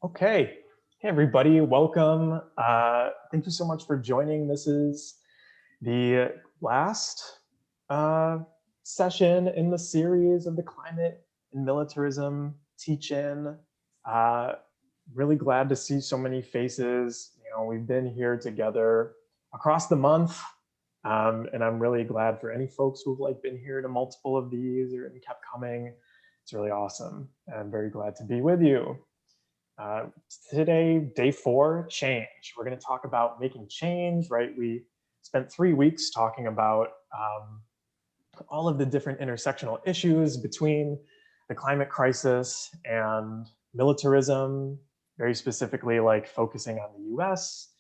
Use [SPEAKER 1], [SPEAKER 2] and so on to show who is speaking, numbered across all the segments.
[SPEAKER 1] Okay. Hey, everybody. Welcome. Thank you so much for joining. This is the last session in the series of the climate and militarism teach-in. Uh, really glad to see so many faces. We've been here together across the month. And I'm really glad for any folks who've been here to multiple of these or kept coming. It's really awesome. I'm very glad to be with you. Today, day 4, change. We're going to talk about making change, right? We spent 3 weeks talking about all of the different intersectional issues between the climate crisis and militarism, very specifically focusing on the US.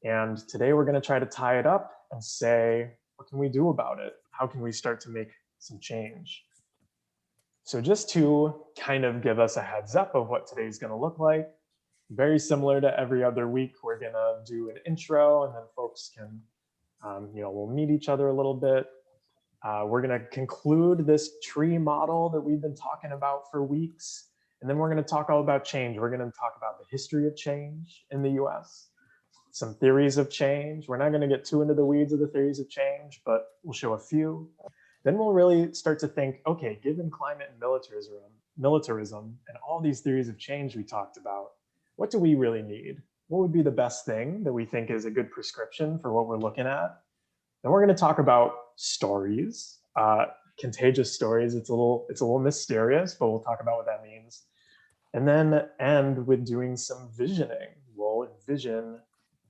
[SPEAKER 1] And today we're going to try to tie it up and say, what can we do about it? How can we start to make some change? So just to kind of give us a heads up of what today's going to look like, very similar to every other week, we're going to do an intro and then folks can, we'll meet each other a little bit. We're going to conclude this tree model that we've been talking about for weeks. And then we're going to talk all about change. We're going to talk about the history of change in the US, some theories of change. We're not going to get too into the weeds of the theories of change, but we'll show a few. Then we'll really start to think, okay, given climate and militarism and all these theories of change we talked about, what do we really need? What would be the best thing that we think is a good prescription for what we're looking at? Then we're going to talk about stories, contagious stories. It's a little mysterious, but we'll talk about what that means. And then end with doing some visioning. We'll envision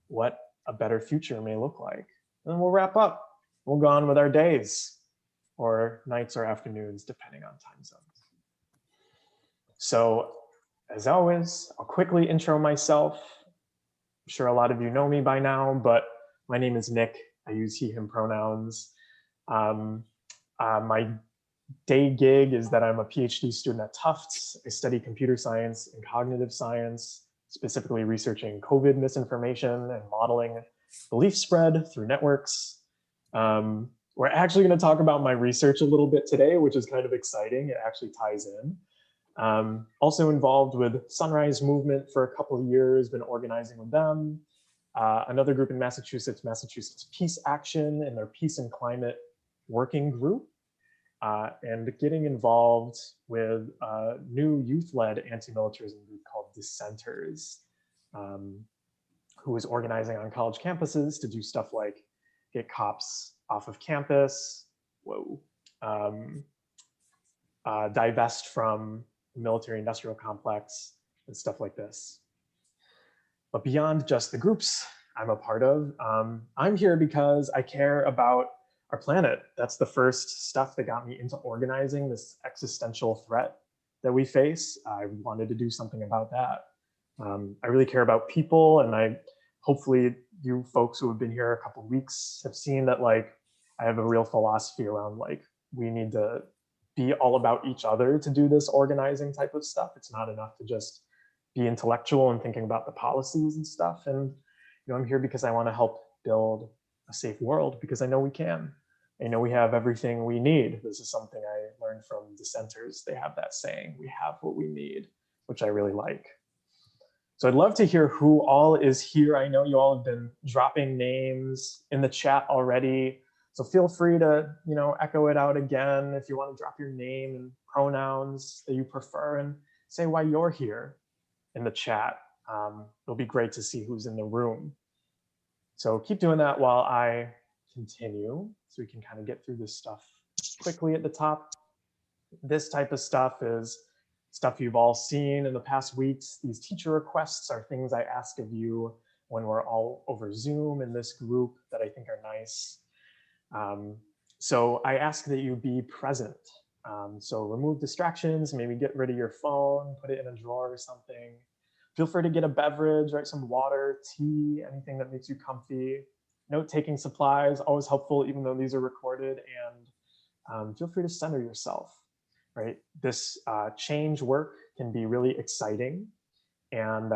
[SPEAKER 1] what a better future may look like. And then we'll wrap up. We'll go on with our days, or nights or afternoons, depending on time zones. So as always, I'll quickly intro myself. I'm sure a lot of you know me by now, but my name is Nick. I use he, him pronouns. My day gig is that I'm a PhD student at Tufts. I study computer science and cognitive science, specifically researching COVID misinformation and modeling belief spread through networks. We're actually going to talk about my research a little bit today, which is kind of exciting. It actually ties in. Also involved with Sunrise Movement for a couple of years, been organizing with them. Another group in Massachusetts Peace Action and their Peace and Climate Working Group. And getting involved with a new youth-led anti-militarism group called Dissenters, who is organizing on college campuses to do stuff like get cops off of campus, divest from the military-industrial complex, and stuff like this. But beyond just the groups I'm a part of, I'm here because I care about our planet. That's the first stuff that got me into organizing, this existential threat that we face. I wanted to do something about that. I really care about people, and hopefully you folks who have been here a couple of weeks have seen that I have a real philosophy around we need to be all about each other to do this organizing type of stuff. It's not enough to just be intellectual and thinking about the policies and stuff. And I'm here because I want to help build a safe world, because I know we can. I know we have everything we need. This is something I learned from Dissenters. They have that saying, we have what we need, which I really like. So I'd love to hear who all is here. I know you all have been dropping names in the chat already. So feel free to, echo it out again if you want to drop your name and pronouns that you prefer and say why you're here in the chat. It'll be great to see who's in the room. So keep doing that while I continue so we can kind of get through this stuff quickly at the top. This type of stuff is stuff you've all seen in the past weeks. These teacher requests are things I ask of you when we're all over Zoom in this group that I think are nice. So I ask that you be present. So remove distractions, maybe get rid of your phone, put it in a drawer or something. Feel free to get a beverage, right? Some water, tea, anything that makes you comfy. Note-taking supplies, always helpful, even though these are recorded. And feel free to center yourself, right? This change work can be really exciting. And,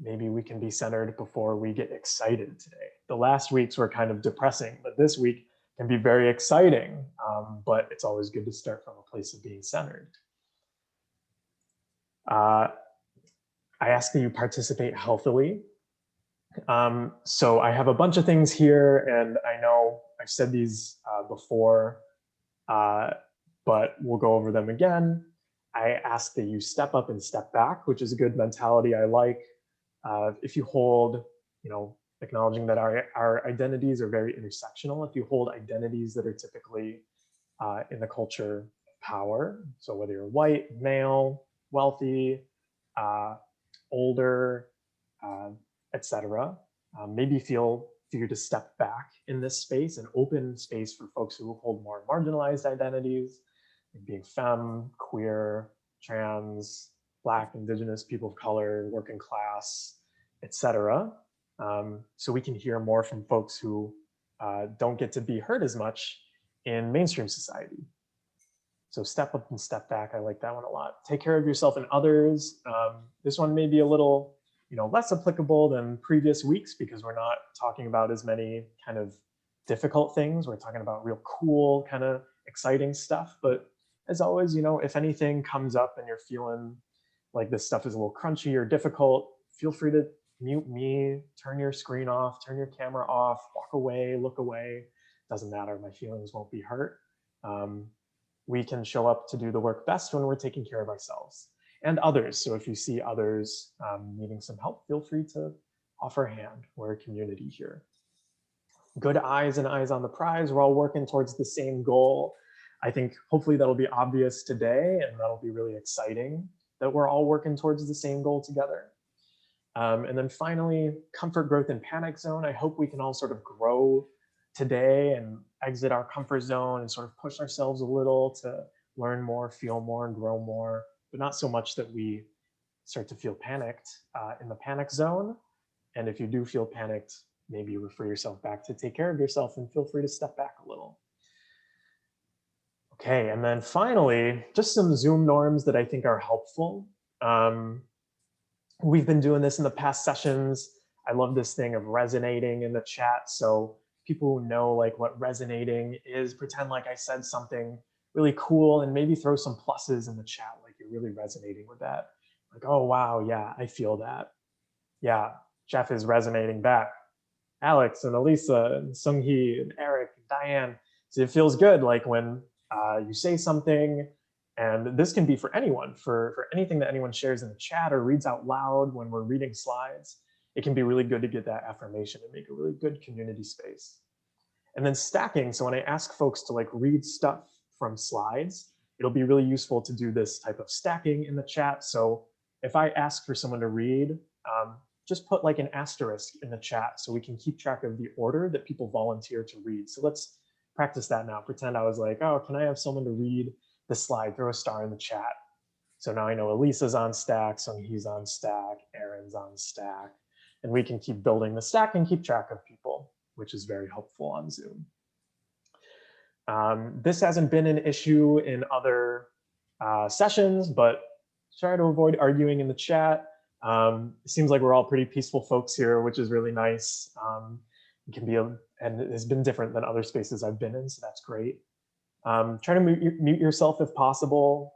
[SPEAKER 1] maybe we can be centered before we get excited today. The last weeks were kind of depressing, but this week can be very exciting. But it's always good to start from a place of being centered. I ask that you participate healthily. So I have a bunch of things here, and I know I've said these before, but we'll go over them again. I ask that you step up and step back, which is a good mentality I like. If you hold, acknowledging that our identities are very intersectional, if you hold identities that are typically in the culture of power, so whether you're white, male, wealthy, older, etc., maybe feel free to step back in this space and open space for folks who hold more marginalized identities, like being femme, queer, trans, Black, Indigenous, people of color, working class, etc. So we can hear more from folks who don't get to be heard as much in mainstream society. So step up and step back. I like that one a lot. Take care of yourself and others. This one may be a little, less applicable than previous weeks because we're not talking about as many kind of difficult things. We're talking about real cool, kind of exciting stuff. But as always, if anything comes up and you're feeling like this stuff is a little crunchy or difficult, feel free to mute me, turn your screen off, turn your camera off, walk away, look away. Doesn't matter. My feelings won't be hurt. We can show up to do the work best when we're taking care of ourselves and others. So if you see others needing some help, feel free to offer a hand. We're a community here. Good eyes and eyes on the prize. We're all working towards the same goal. I think hopefully that'll be obvious today, and that'll be really exciting that we're all working towards the same goal together. And then finally, comfort, growth, and panic zone. I hope we can all sort of grow today and exit our comfort zone and sort of push ourselves a little to learn more, feel more, and grow more, but not so much that we start to feel panicked in the panic zone. And if you do feel panicked, maybe refer yourself back to take care of yourself and feel free to step back a little. Okay, and then finally, just some Zoom norms that I think are helpful. We've been doing this in the past sessions. I love this thing of resonating in the chat. So people who know like what resonating is, pretend like I said something really cool and maybe throw some pluses in the chat, like you're really resonating with that. Like, oh, wow, yeah, I feel that. Yeah, Jeff is resonating back. Alex and Elisa and Sung-hee and Eric and Diane. So it feels good like when you say something, and this can be for anyone, for anything that anyone shares in the chat or reads out loud when we're reading slides. It can be really good to get that affirmation and make a really good community space. And then stacking, so when I ask folks to like read stuff from slides, it'll be really useful to do this type of stacking in the chat. So if I ask for someone to read, just put like an asterisk in the chat so we can keep track of the order that people volunteer to read. So let's practice that now. Pretend I was like, oh, can I have someone to read the slide? Throw a star in the chat. So now I know Elisa's on stack, Sung-hee's on stack, Aaron's on stack, and we can keep building the stack and keep track of people, which is very helpful on Zoom. This hasn't been an issue in other sessions, but try to avoid arguing in the chat. It seems like we're all pretty peaceful folks here, which is really nice. It can be, and it has been different than other spaces I've been in, so that's great. Try to mute yourself if possible.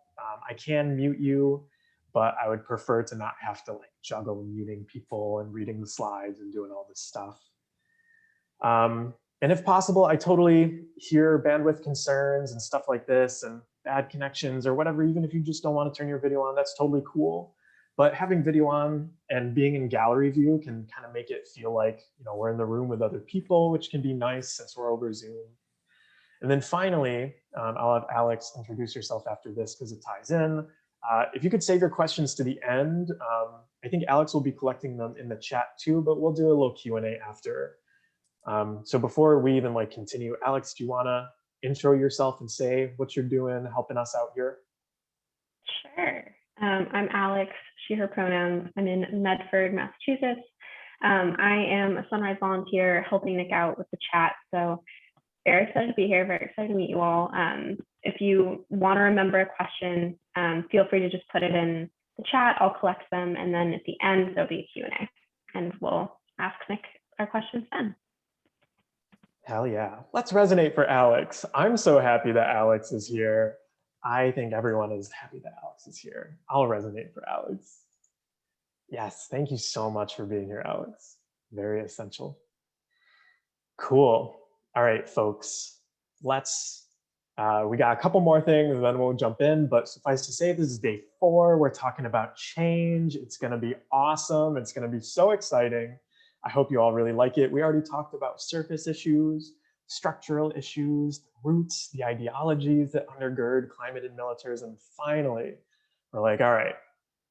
[SPEAKER 1] I can mute you, but I would prefer to not have to like juggle muting people and reading the slides and doing all this stuff. And if possible, I totally hear bandwidth concerns and stuff like this and bad connections or whatever. Even if you just don't want to turn your video on, that's totally cool. But having video on and being in gallery view can kind of make it feel like, we're in the room with other people, which can be nice since we're over Zoom. And then finally, I'll have Alex introduce yourself after this because it ties in. If you could save your questions to the end, I think Alex will be collecting them in the chat too, but we'll do a little Q&A after. So before we even like continue, Alex, do you want to intro yourself and say what you're doing, helping us out here?
[SPEAKER 2] Sure. I'm Alex, she, her pronouns. I'm in Medford, Massachusetts. I am a Sunrise volunteer helping Nick out with the chat. So very excited to be here, very excited to meet you all. If you want to remember a question, feel free to just put it in the chat. I'll collect them. And then at the end, there'll be a Q&A and we'll ask Nick our questions then.
[SPEAKER 1] Hell yeah. Let's resonate for Alex. I'm so happy that Alex is here. I think everyone is happy that Alex is here. I'll resonate for Alex. Yes, thank you so much for being here, Alex. Very essential. Cool. All right, folks. We got a couple more things and then we'll jump in, but suffice to say, this is day 4. We're talking about change. It's going to be awesome. It's going to be so exciting. I hope you all really like it. We already talked about surface issues, structural issues, the roots, the ideologies that undergird climate and militarism. Finally, we're like, all right,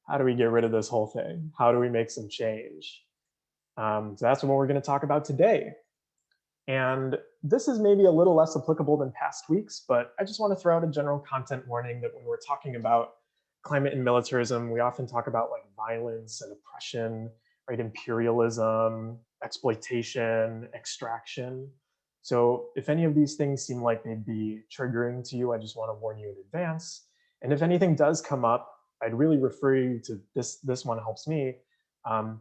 [SPEAKER 1] how do we get rid of this whole thing? How do we make some change? So that's what we're going to talk about today. And this is maybe a little less applicable than past weeks, but I just want to throw out a general content warning that when we're talking about climate and militarism, we often talk about like violence and oppression, right? Imperialism, exploitation, extraction. So if any of these things seem like they'd be triggering to you, I just want to warn you in advance. And if anything does come up, I'd really refer you to this one helps me.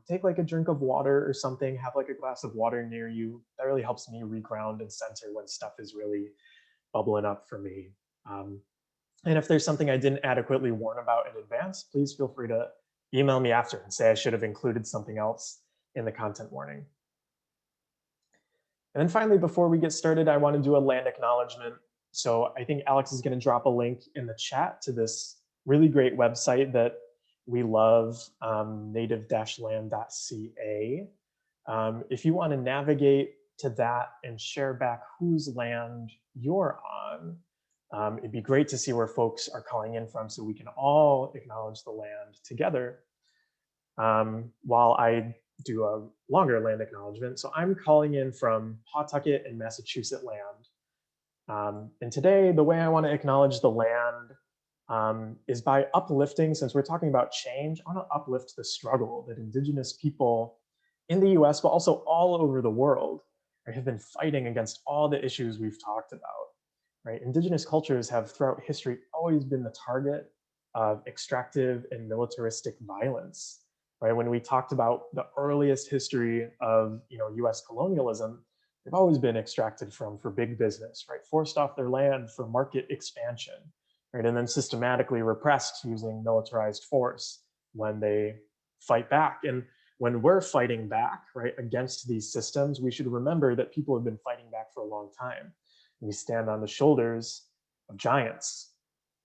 [SPEAKER 1] Take like a drink of water or something, have like a glass of water near you. That really helps me reground and center when stuff is really bubbling up for me. Um, and if there's something I didn't adequately warn about in advance, please feel free to email me after and say I should have included something else in the content warning. And then finally, before we get started, I want to do a land acknowledgement. So I think Alex is going to drop a link in the chat to this really great website that we love, native-land.ca. If you want to navigate to that and share back whose land you're on, it'd be great to see where folks are calling in from so we can all acknowledge the land together. While I do a longer land acknowledgement. So I'm calling in from Pawtucket and Massachusetts land. And today, the way I want to acknowledge the land is by uplifting, since we're talking about change, I want to uplift the struggle that Indigenous people in the US, but also all over the world, have been fighting against all the issues we've talked about. Right? Indigenous cultures have throughout history always been the target of extractive and militaristic violence. Right? When we talked about the earliest history of US colonialism, they've always been extracted from for big business, right? Forced off their land for market expansion, right? And then systematically repressed using militarized force when they fight back. And when we're fighting back, right, against these systems, we should remember that people have been fighting back for a long time. We stand on the shoulders of giants.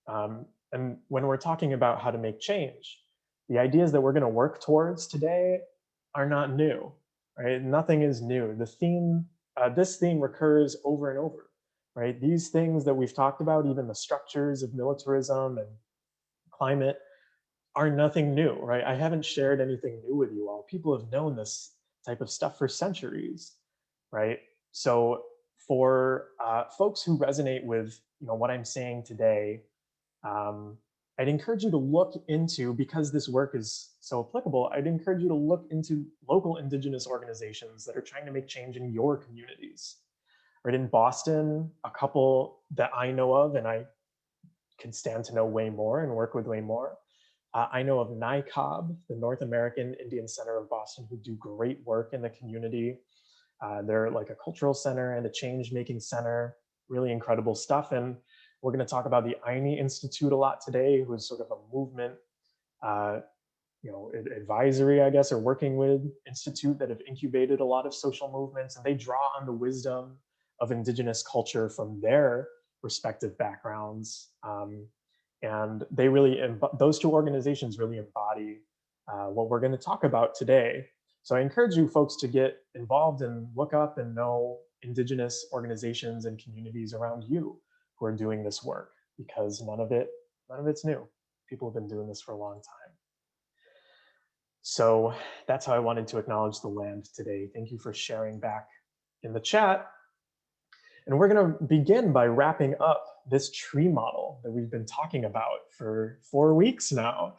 [SPEAKER 1] And when we're talking about how to make change, the ideas that we're going to work towards today are not new, right? Nothing is new. This theme recurs over and over, right? These things that we've talked about, even the structures of militarism and climate, are nothing new, right? I haven't shared anything new with you all. People have known this type of stuff for centuries, right? So for folks who resonate with what I'm saying today, I'd encourage you to look into, because this work is so applicable, I'd encourage you to look into local Indigenous organizations that are trying to make change in your communities. Right, in Boston, a couple that I know of, and I can stand to know way more and work with way more. I know of NICOB, the North American Indian Center of Boston, who do great work in the community. They're like a cultural center and a change-making center, really incredible stuff. And we're going to talk about the Aini Institute a lot today, who is sort of a movement, advisory, I guess, or working with institute that have incubated a lot of social movements, and they draw on the wisdom of Indigenous culture from their respective backgrounds. And they really, those two organizations really embody what we're going to talk about today. So I encourage you folks to get involved and look up and know Indigenous organizations and communities around you who are doing this work, because none of it's new. People have been doing this for a long time. So that's how I wanted to acknowledge the land today. Thank you for sharing back in the chat. And we're going to begin by wrapping up this tree model that we've been talking about for 4 weeks now.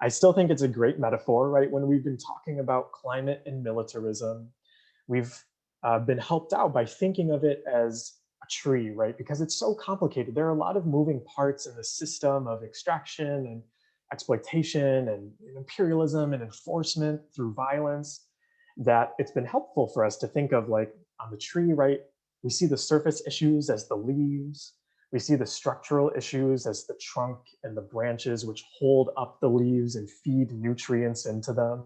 [SPEAKER 1] I still think it's a great metaphor, right? When we've been talking about climate and militarism, we've been helped out by thinking of it as a tree, right? Because it's so complicated. There are a lot of moving parts in the system of extraction and exploitation and imperialism and enforcement through violence, that it's been helpful for us to think of, like, on the tree, right? We see the surface issues as the leaves. We see the structural issues as the trunk and the branches which hold up the leaves and feed nutrients into them,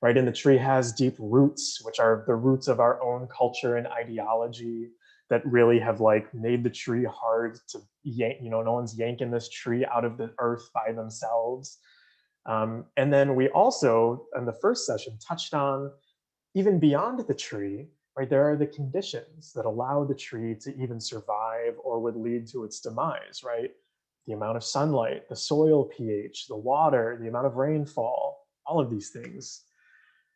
[SPEAKER 1] right? And the tree has deep roots, which are the roots of our own culture and ideology that really have like made the tree hard to yank, no one's yanking this tree out of the earth by themselves. And then we also, in the first session, touched on even beyond the tree, right? There are the conditions that allow the tree to even survive or would lead to its demise, right? The amount of sunlight, the soil pH, the water, the amount of rainfall, all of these things.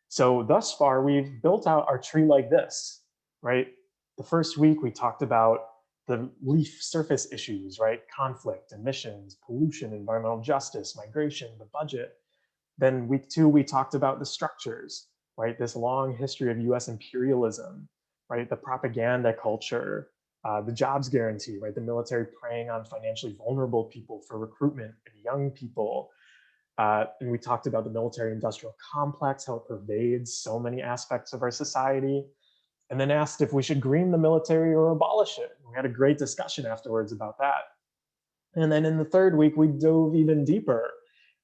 [SPEAKER 1] So thus far, we've built out our tree like this, right? The first week, we talked about the leaf surface issues, right? Conflict, emissions, pollution, environmental justice, migration, the budget. Then week 2, we talked about the structures, right? This long history of US imperialism, right? The propaganda culture, the jobs guarantee, right? The military preying on financially vulnerable people for recruitment and young people. And we talked about the military industrial complex, how it pervades so many aspects of our society, and then asked if we should green the military or abolish it. We had a great discussion afterwards about that. And then in the third week, we dove even deeper,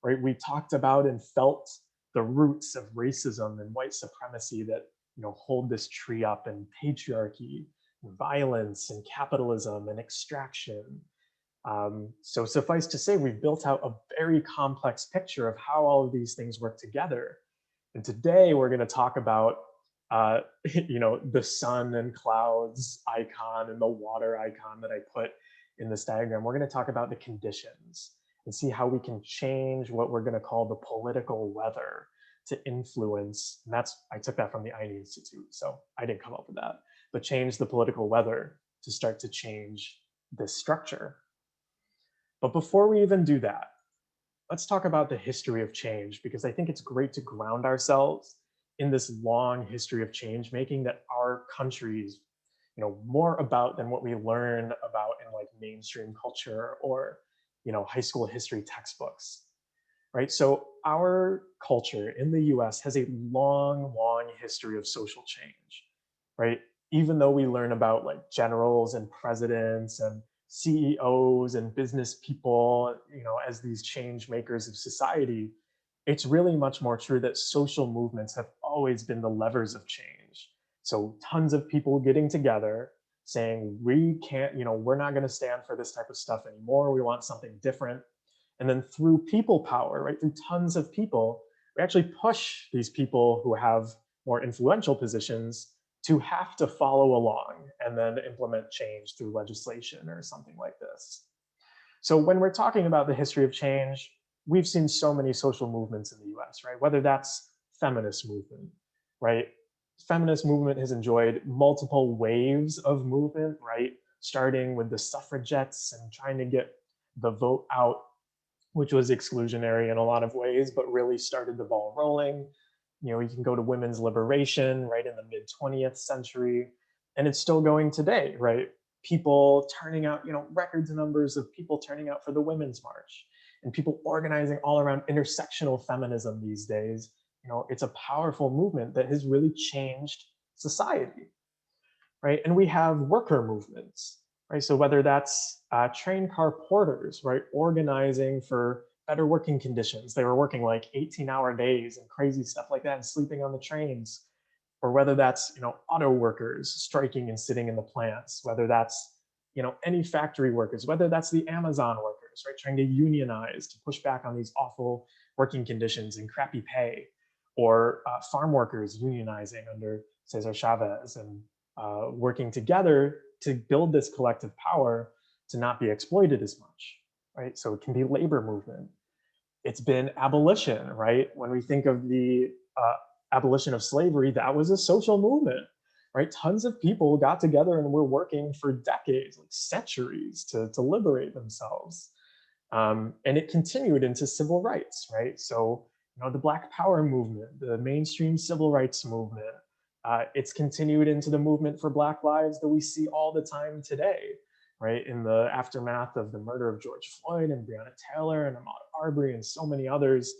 [SPEAKER 1] right? We talked about and felt the roots of racism and white supremacy that hold this tree up, and patriarchy, and violence, and capitalism, and extraction. So suffice to say, we've built out a very complex picture of how all of these things work together. And today we're going to talk about, the sun and clouds icon and the water icon that I put in this diagram. We're going to talk about the conditions and see how we can change what we're going to call the political weather to influence. And I took that from the Ine Institute, so I didn't come up with that, but change the political weather to start to change this structure. But before we even do that, let's talk about the history of change, because I think it's great to ground ourselves in this long history of change making that our country's more about than what we learn about in like mainstream culture or high school history textbooks, right? So our culture in the US has a long history of social change, right? Even though we learn about like generals and presidents and CEOs and business people, as these change makers of society, it's really much more true that social movements have always been the levers of change. So tons of people getting together saying, we can't, we're not going to stand for this type of stuff anymore. We want something different. And then through people power, right, through tons of people, we actually push these people who have more influential positions to have to follow along and then implement change through legislation or something like this. So when we're talking about the history of change, we've seen so many social movements in the US, right? Whether that's feminist movement, right? Feminist movement has enjoyed multiple waves of movement, right? Starting with the suffragettes and trying to get the vote out, which was exclusionary in a lot of ways, but really started the ball rolling. You can go to women's liberation right in the mid 20th century, and it's still going today, right? People turning out, records numbers of people turning out for the Women's March, and people organizing all around intersectional feminism these days. It's a powerful movement that has really changed society, right? And we have worker movements, right? So whether that's train car porters, right, organizing for better working conditions. They were working like 18-hour days and crazy stuff like that and sleeping on the trains. Or whether that's, auto workers striking and sitting in the plants, whether that's, any factory workers, whether that's the Amazon workers, right, trying to unionize to push back on these awful working conditions and crappy pay, or farm workers unionizing under Cesar Chavez and working together to build this collective power to not be exploited as much, right? So it can be labor movement. It's been abolition, right? When we think of the abolition of slavery, that was a social movement, right? Tons of people got together and were working for decades, like centuries, to liberate themselves. And it continued into civil rights, right? So, the Black Power movement, the mainstream civil rights movement, it's continued into the movement for Black lives that we see all the time today, right? In the aftermath of the murder of George Floyd and Breonna Taylor and Ahmaud Arbery and so many others,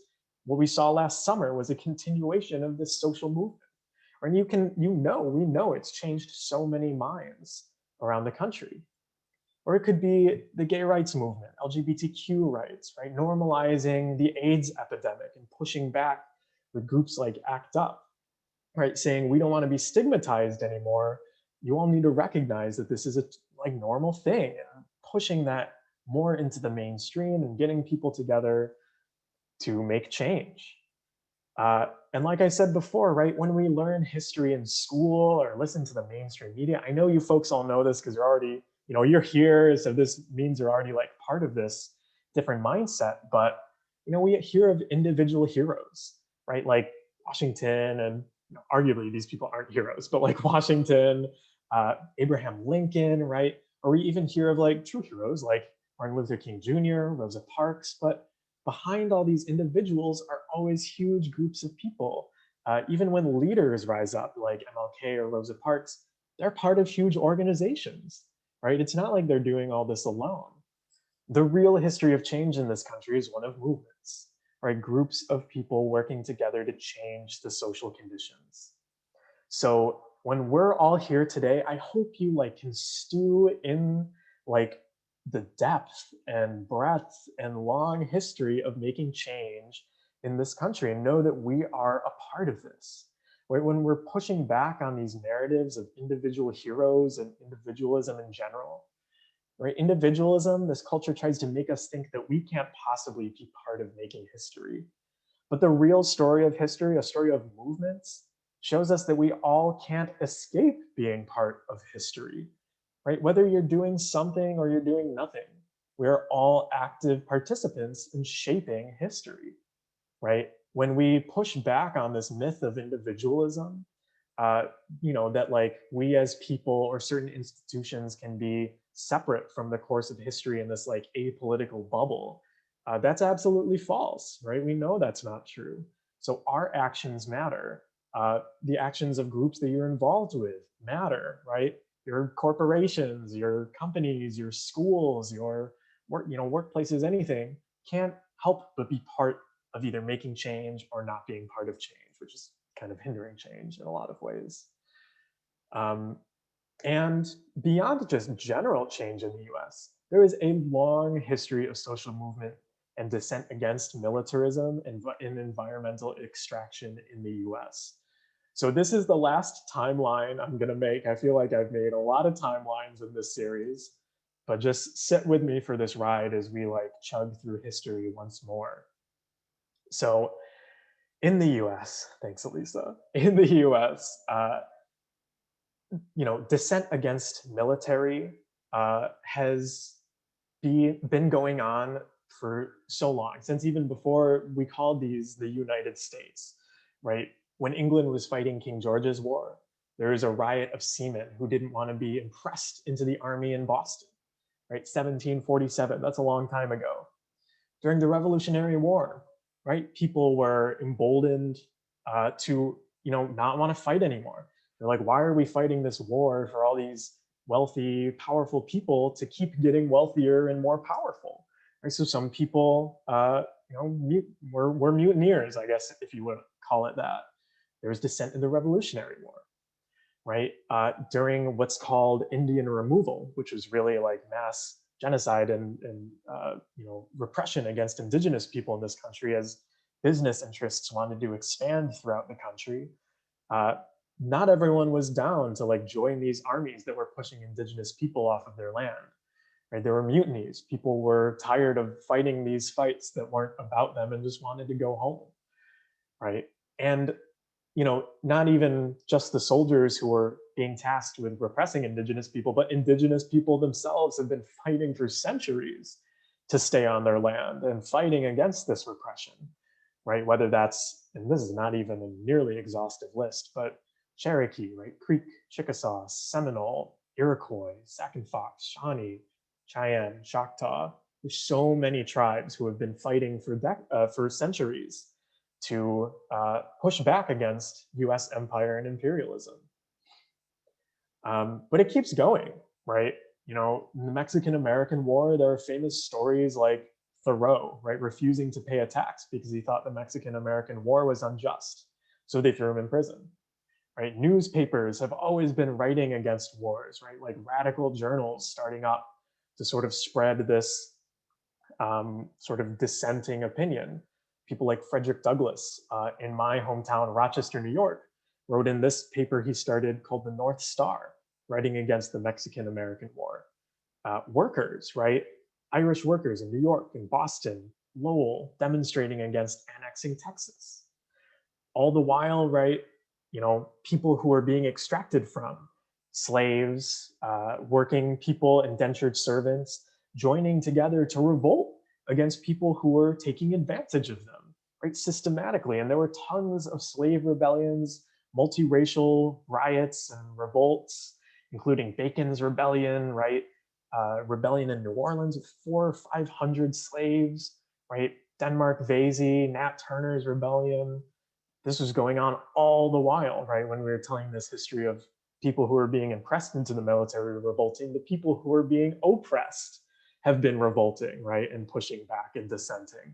[SPEAKER 1] what we saw last summer was a continuation of this social movement. And we know it's changed so many minds around the country. Or it could be the gay rights movement, LGBTQ rights, right? Normalizing the AIDS epidemic and pushing back with groups like ACT UP, right? Saying we don't want to be stigmatized anymore. You all need to recognize that this is a like normal thing, and pushing that more into the mainstream and getting people together to make change. And like I said before, right, when we learn history in school or listen to the mainstream media, I know you folks all know this because you're already, you're here, so this means you're already like part of this different mindset. But we hear of individual heroes, right? Like Washington, and arguably these people aren't heroes, but like Washington, Abraham Lincoln, right? Or we even hear of like true heroes like Martin Luther King Jr., Rosa Parks, but behind all these individuals are always huge groups of people. Even when leaders rise up, like MLK or Rosa Parks, they're part of huge organizations, right? It's not like they're doing all this alone. The real history of change in this country is one of movements, right? Groups of people working together to change the social conditions. So when we're all here today, I hope you like can stew in like the depth and breadth and long history of making change in this country and know that we are a part of this. Right? When we're pushing back on these narratives of individual heroes and individualism in general, right? Individualism, this culture tries to make us think that we can't possibly be part of making history. But the real story of history, a story of movements, shows us that we all can't escape being part of history, right? Whether you're doing something or you're doing nothing, we're all active participants in shaping history, right? When we push back on this myth of individualism, uh, that like we as people or certain institutions can be separate from the course of history in this like apolitical bubble, that's absolutely false, right? We know that's not true. So our actions matter. The actions of groups that you're involved with matter, right? Your corporations, your companies, your schools, your workplaces, anything can't help but be part of either making change or not being part of change, which is kind of hindering change in a lot of ways. Um, and beyond just general change in the US, there is a long history of social movement and dissent against militarism and environmental extraction in the US. So this is the last timeline I'm going to make. I feel like I've made a lot of timelines in this series, but just sit with me for this ride as we like chug through history once more. So in the US, thanks, Elisa, in the US, dissent against military has been going on for so long, since even before we called these the United States, right? When England was fighting King George's War, there was a riot of seamen who didn't want to be impressed into the army in Boston, right? 1747, that's a long time ago. During the Revolutionary War, right? People were emboldened to, not want to fight anymore. They're like, why are we fighting this war for all these wealthy, powerful people to keep getting wealthier and more powerful? Right? So some people, were mutineers, I guess, if you would call it that. There was dissent in the Revolutionary War, right? During what's called Indian removal, which was really like mass genocide and repression against indigenous people in this country as business interests wanted to expand throughout the country. Not everyone was down to like join these armies that were pushing indigenous people off of their land. Right? There were mutinies. People were tired of fighting these fights that weren't about them and just wanted to go home. Right? And not even just the soldiers who were being tasked with repressing indigenous people, but indigenous people themselves have been fighting for centuries to stay on their land and fighting against this repression, right? Whether that's, and this is not even a nearly exhaustive list, but Cherokee, right? Creek, Chickasaw, Seminole, Iroquois, Sac and Fox, Shawnee, Cheyenne, Choctaw. There's so many tribes who have been fighting for centuries to push back against US empire and imperialism. But it keeps going, right? In the Mexican-American War, there are famous stories like Thoreau, right, refusing to pay a tax because he thought the Mexican-American War was unjust. So they threw him in prison, right? Newspapers have always been writing against wars, right? Like radical journals starting up to sort of spread this sort of dissenting opinion. People like Frederick Douglass in my hometown, Rochester, New York, wrote in this paper he started called The North Star, writing against the Mexican-American War. Workers, right? Irish workers in New York, in Boston, Lowell, demonstrating against annexing Texas. All the while, right, people who are being extracted from, slaves, working people, indentured servants, joining together to revolt against people who were taking advantage of them, right, systematically. And there were tons of slave rebellions, multiracial riots and revolts, including Bacon's Rebellion, right? Rebellion in New Orleans with 400 or 500 slaves, right? Denmark Vesey, Nat Turner's rebellion. This was going on all the while, right? When we were telling this history of people who are being impressed into the military revolting, the people who are being oppressed have been revolting, right? And pushing back and dissenting.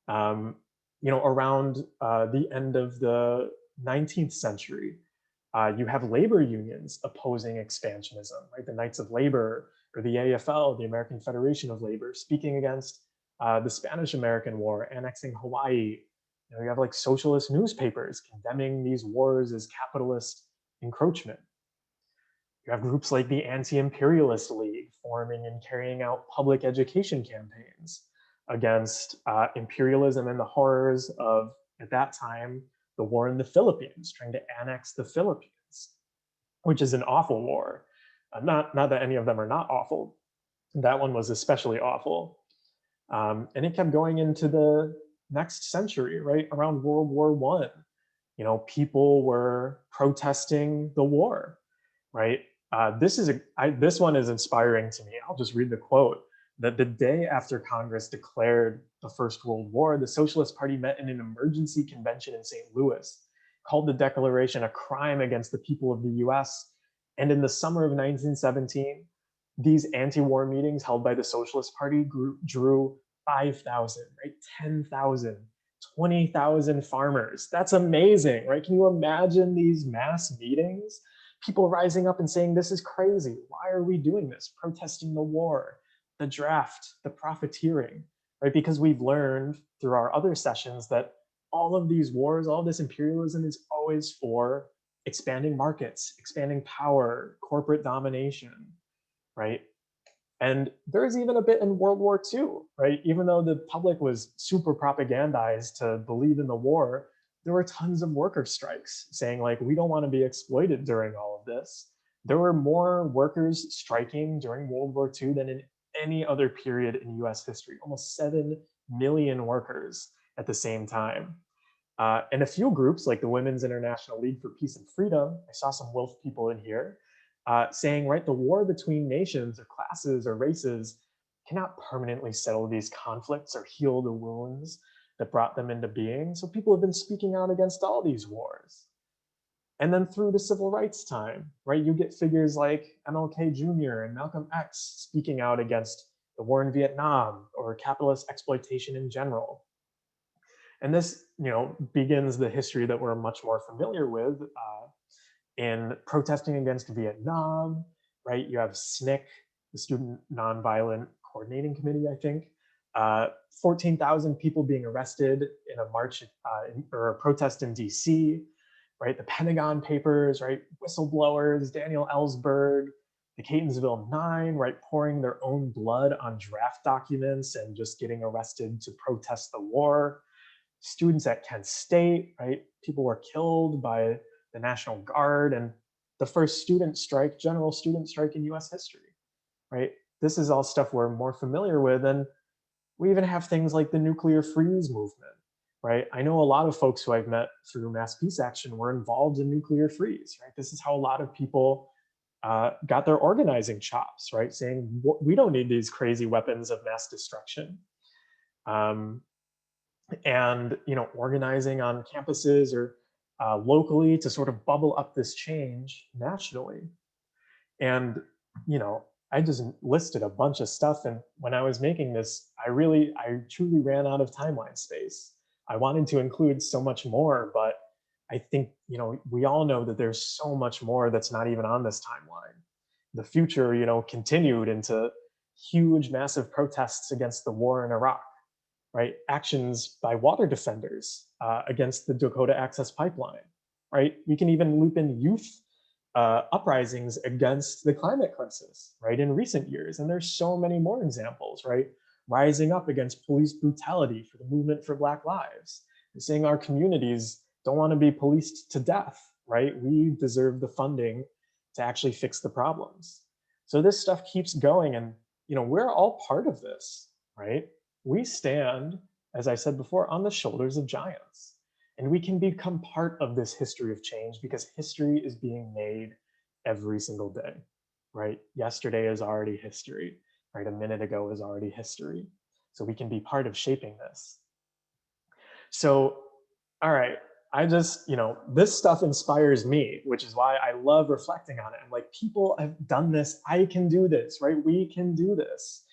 [SPEAKER 1] Around the end of the 19th century, you have labor unions opposing expansionism, right? The Knights of Labor or the AFL, the American Federation of Labor, speaking against the Spanish-American War, annexing Hawaii. You have like socialist newspapers condemning these wars as capitalist encroachment. You have groups like the Anti-Imperialist League forming and carrying out public education campaigns against imperialism and the horrors of, at that time, the war in the Philippines, trying to annex the Philippines, which is an awful war. Not that any of them are not awful. That one was especially awful. And it kept going into the next century, right? Around World War I, people were protesting the war, right? This one is inspiring to me. I'll just read the quote. That the day after Congress declared the First World War, the Socialist Party met in an emergency convention in St. Louis, called the declaration a crime against the people of the US. And in the summer of 1917, these anti-war meetings held by the Socialist Party drew 5,000, right? 10,000, 20,000 farmers. That's amazing, right? Can you imagine these mass meetings? People rising up and saying, this is crazy. Why are we doing this? Protesting the war, the draft, the profiteering, right? Because we've learned through our other sessions that all of these wars, all of this imperialism is always for expanding markets, expanding power, corporate domination, right? And there's even a bit in World War II, right? Even though the public was super propagandized to believe in the war, there were tons of worker strikes saying like, we don't want to be exploited during all of this. There were more workers striking during World War II than in any other period in US history, almost 7 million workers at the same time. And a few groups like the Women's International League for Peace and Freedom, I saw some WILF people in here, saying, right, the war between nations or classes or races cannot permanently settle these conflicts or heal the wounds that brought them into being. So people have been speaking out against all these wars. And then through the civil rights time, right, you get figures like MLK Jr. and Malcolm X speaking out against the war in Vietnam or capitalist exploitation in general. And this, begins the history that we're much more familiar with in protesting against Vietnam, right? You have SNCC, the Student Nonviolent Coordinating Committee, I think. 14,000 people being arrested in a march or a protest in DC, right? The Pentagon Papers, right? Whistleblowers, Daniel Ellsberg, the Catonsville Nine, right? Pouring their own blood on draft documents and just getting arrested to protest the war. Students at Kent State, right? People were killed by the National Guard and the first student strike, general student strike in US history, right? This is all stuff we're more familiar with. And we even have things like the nuclear freeze movement, right? I know a lot of folks who I've met through Mass Peace Action were involved in nuclear freeze, right? This is how a lot of people got their organizing chops, right? Saying, we don't need these crazy weapons of mass destruction. And organizing on campuses or locally to sort of bubble up this change nationally. And I just listed a bunch of stuff, and when I was making this, I truly ran out of timeline space. I wanted to include so much more, but I think we all know that there's so much more that's not even on this timeline. The future continued into huge, massive protests against the war in Iraq, right? Actions by water defenders against the Dakota Access Pipeline, right? We can even loop in youth uprisings against the climate crisis, right, in recent years. And there's so many more examples, right? Rising up against police brutality for the movement for Black lives, and saying our communities don't want to be policed to death, right? We deserve the funding to actually fix the problems. So this stuff keeps going, and we're all part of this, right? We stand, as I said before, on the shoulders of giants. And we can become part of this history of change because history is being made every single day, right? Yesterday is already history, right? A minute ago is already history. So we can be part of shaping this. So, all right, I just, this stuff inspires me, which is why I love reflecting on it. I'm like, people have done this. I can do this, right? We can do this.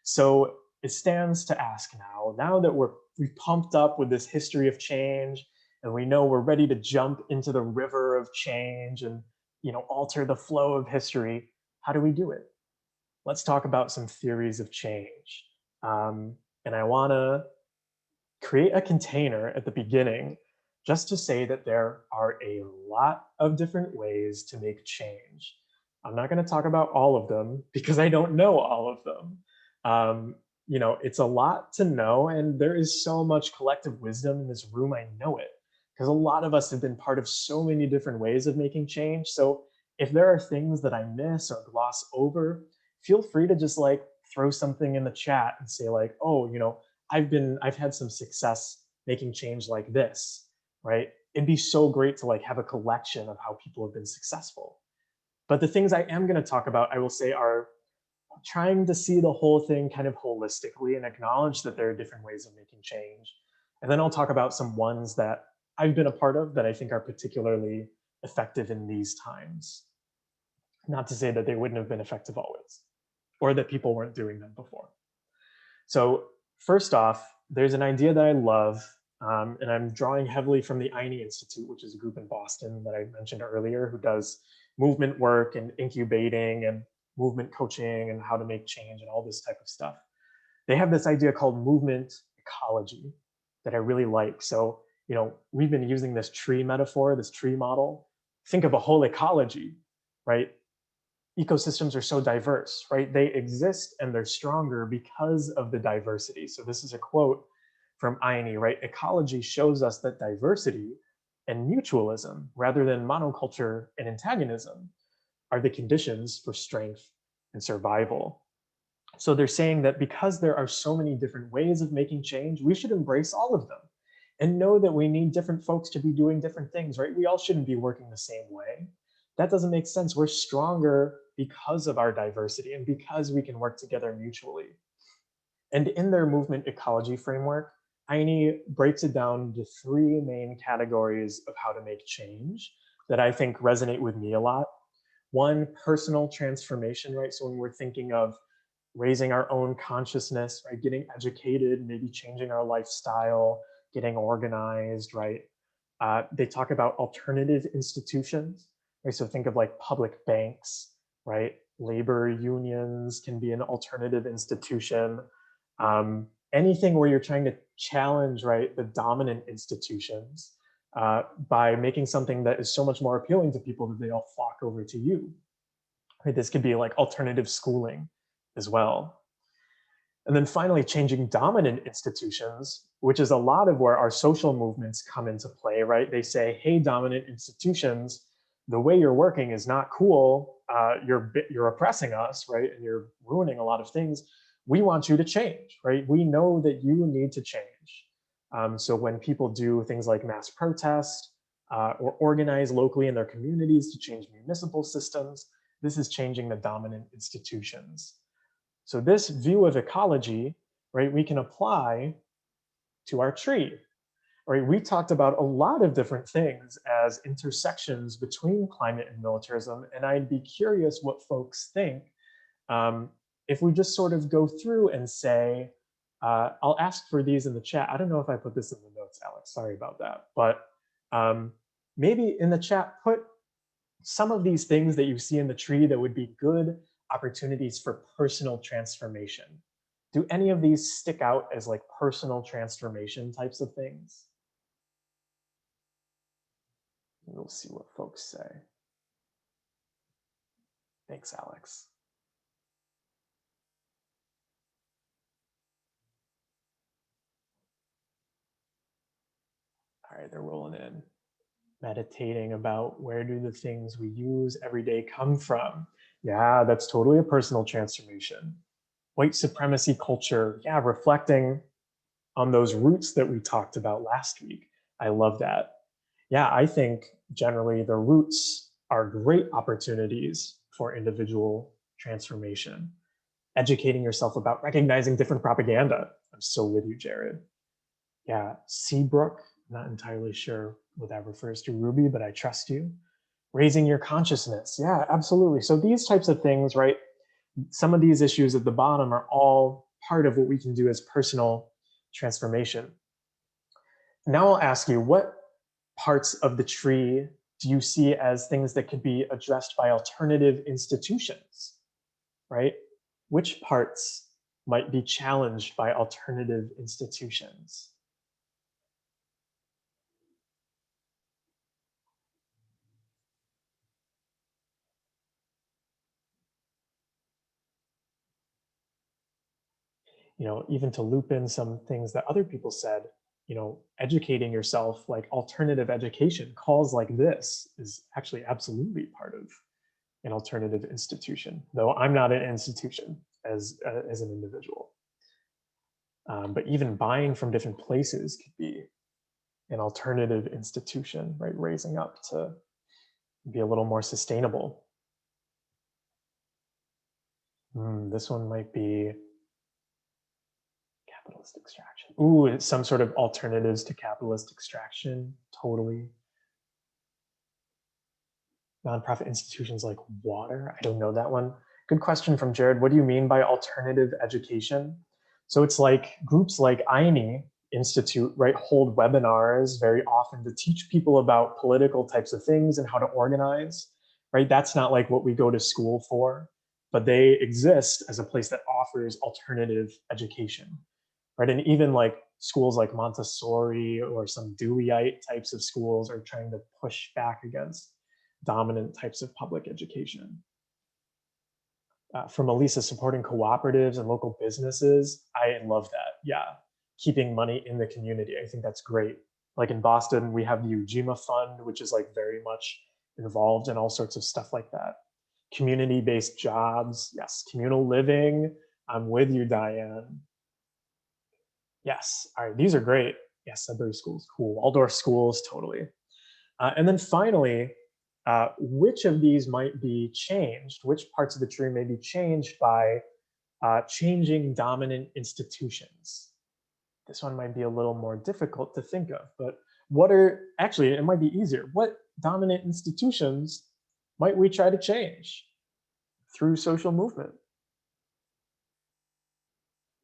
[SPEAKER 1] So it stands to ask now that we've pumped up with this history of change, and we know we're ready to jump into the river of change and alter the flow of history, how do we do it? Let's talk about some theories of change. And I want to create a container at the beginning just to say that there are a lot of different ways to make change. I'm not going to talk about all of them because I don't know all of them. It's a lot to know, and there is so much collective wisdom in this room. I know it because a lot of us have been part of so many different ways of making change. So if there are things that I miss or gloss over, feel free to just like throw something in the chat and say like, oh, I've had some success making change like this, right? It'd be so great to like have a collection of how people have been successful. But the things I am going to talk about, I will say, are trying to see the whole thing kind of holistically and acknowledge that there are different ways of making change. And then I'll talk about some ones that I've been a part of that I think are particularly effective in these times. Not to say that they wouldn't have been effective always, or that people weren't doing them before. So first off, there's an idea that I love, and I'm drawing heavily from the INE Institute, which is a group in Boston that I mentioned earlier, who does movement work and incubating and movement coaching and how to make change and all this type of stuff. They have this idea called movement ecology that I really like. So, we've been using this tree metaphor, this tree model. Think of a whole ecology, right? Ecosystems are so diverse, right? They exist and they're stronger because of the diversity. So this is a quote from INE, right? Ecology shows us that diversity and mutualism, rather than monoculture and antagonism, are the conditions for strength and survival. So they're saying that because there are so many different ways of making change, we should embrace all of them and know that we need different folks to be doing different things, right? We all shouldn't be working the same way. That doesn't make sense. We're stronger because of our diversity and because we can work together mutually. And in their movement ecology framework, INE breaks it down into three main categories of how to make change that I think resonate with me a lot. One, personal transformation, right? So when we're thinking of raising our own consciousness, right? Getting educated, maybe changing our lifestyle, getting organized, right? They talk about alternative institutions, right? So think of like public banks, right? Labor unions can be an alternative institution. Anything where you're trying to challenge, right, the dominant institutions by making something that is so much more appealing to people that they all flock over to you. Right? This could be like alternative schooling as well. And then finally, changing dominant institutions, which is a lot of where our social movements come into play, right? They say, hey, dominant institutions, the way you're working is not cool. You're oppressing us, right? And you're ruining a lot of things. We want you to change, right? We know that you need to change. So when people do things like mass protest or organize locally in their communities to change municipal systems, this is changing the dominant institutions. So this view of ecology, right, we can apply to our tree. Right? We talked about a lot of different things as intersections between climate and militarism, and I'd be curious what folks think if we just sort of go through and say, I'll ask for these in the chat. I don't know if I put this in the notes, Alex, sorry about that. But maybe in the chat, put some of these things that you see in the tree that would be good opportunities for personal transformation. Do any of these stick out as like personal transformation types of things? We'll see what folks say. Thanks, Alex. All right, they're rolling in. Meditating about where do the things we use every day come from? Yeah, that's totally a personal transformation. White supremacy culture, yeah, reflecting on those roots that we talked about last week. I love that. Yeah, I think generally the roots are great opportunities for individual transformation. Educating yourself about recognizing different propaganda. I'm so with you, Jared. Yeah, Seabrook, not entirely sure what that refers to, Ruby, but I trust you. Raising your consciousness. Yeah, absolutely. So these types of things, right? Some of these issues at the bottom are all part of what we can do as personal transformation. Now I'll ask you, what parts of the tree do you see as things that could be addressed by alternative institutions, right? Which parts might be challenged by alternative institutions? Even to loop in some things that other people said, educating yourself, like alternative education, calls like this is actually absolutely part of an alternative institution, though I'm not an institution as an individual. But even buying from different places could be an alternative institution, right? Raising up to be a little more sustainable. This one might be capitalist extraction. Ooh, some sort of alternatives to capitalist extraction, totally. Nonprofit institutions like water, I don't know that one. Good question from Jared. What do you mean by alternative education? So it's like groups like INE Institute, right, hold webinars very often to teach people about political types of things and how to organize, right? That's not like what we go to school for, but they exist as a place that offers alternative education, right? And even like schools like Montessori or some Deweyite types of schools are trying to push back against dominant types of public education. From Elisa, supporting cooperatives and local businesses, I love that. Yeah, keeping money in the community, I think that's great. Like in Boston, we have the Ujima Fund, which is like very much involved in all sorts of stuff like that. Community-based jobs, yes. Communal living, I'm with you, Diane. Yes, all right, these are great. Yes, Sudbury schools, cool. Waldorf schools, totally. And then finally, which of these might be changed? Which parts of the tree may be changed by changing dominant institutions? This one might be a little more difficult to think of, but actually, it might be easier. What dominant institutions might we try to change through social movement?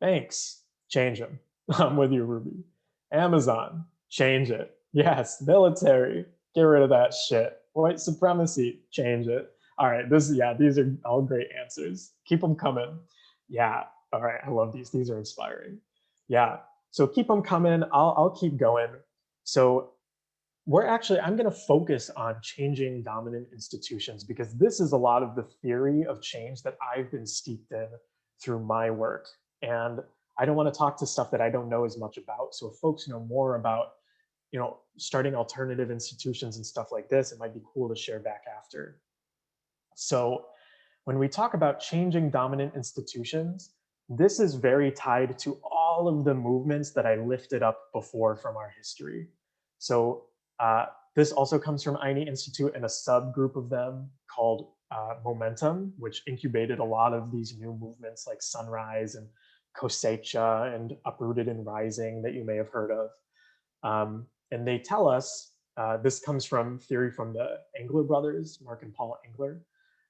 [SPEAKER 1] Thanks, change them. I'm with you, Ruby. Amazon, change it. Yes, military, get rid of that shit. White supremacy, change it. All right, these are all great answers. Keep them coming. Yeah, all right, I love these. These are inspiring. Yeah, so keep them coming. I'll keep going. So I'm going to focus on changing dominant institutions because this is a lot of the theory of change that I've been steeped in through my work. And I don't want to talk to stuff that I don't know as much about. So if folks know more about, starting alternative institutions and stuff like this, it might be cool to share back after. So when we talk about changing dominant institutions, this is very tied to all of the movements that I lifted up before from our history. So this also comes from INE Institute and a subgroup of them called Momentum, which incubated a lot of these new movements like Sunrise and Cosecha and Uprooted and Rising that you may have heard of. And they tell us, this comes from theory from the Engler brothers, Mark and Paul Engler,